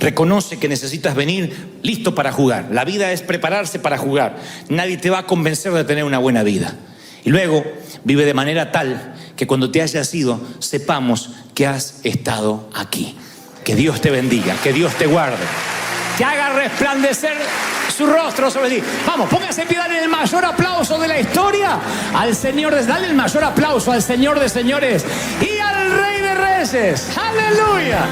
Reconoce que necesitas venir listo para jugar. La vida es prepararse para jugar. Nadie te va a convencer de tener una buena vida. Y luego vive de manera tal que cuando te hayas ido, sepamos que has estado aquí. Que Dios te bendiga, que Dios te guarde, que haga resplandecer su rostro sobre ti. Vamos, póngase en pie, dale el mayor aplauso de la historia al Señor. Dale el mayor aplauso al Señor de señores y al Rey de Reyes. ¡Aleluya!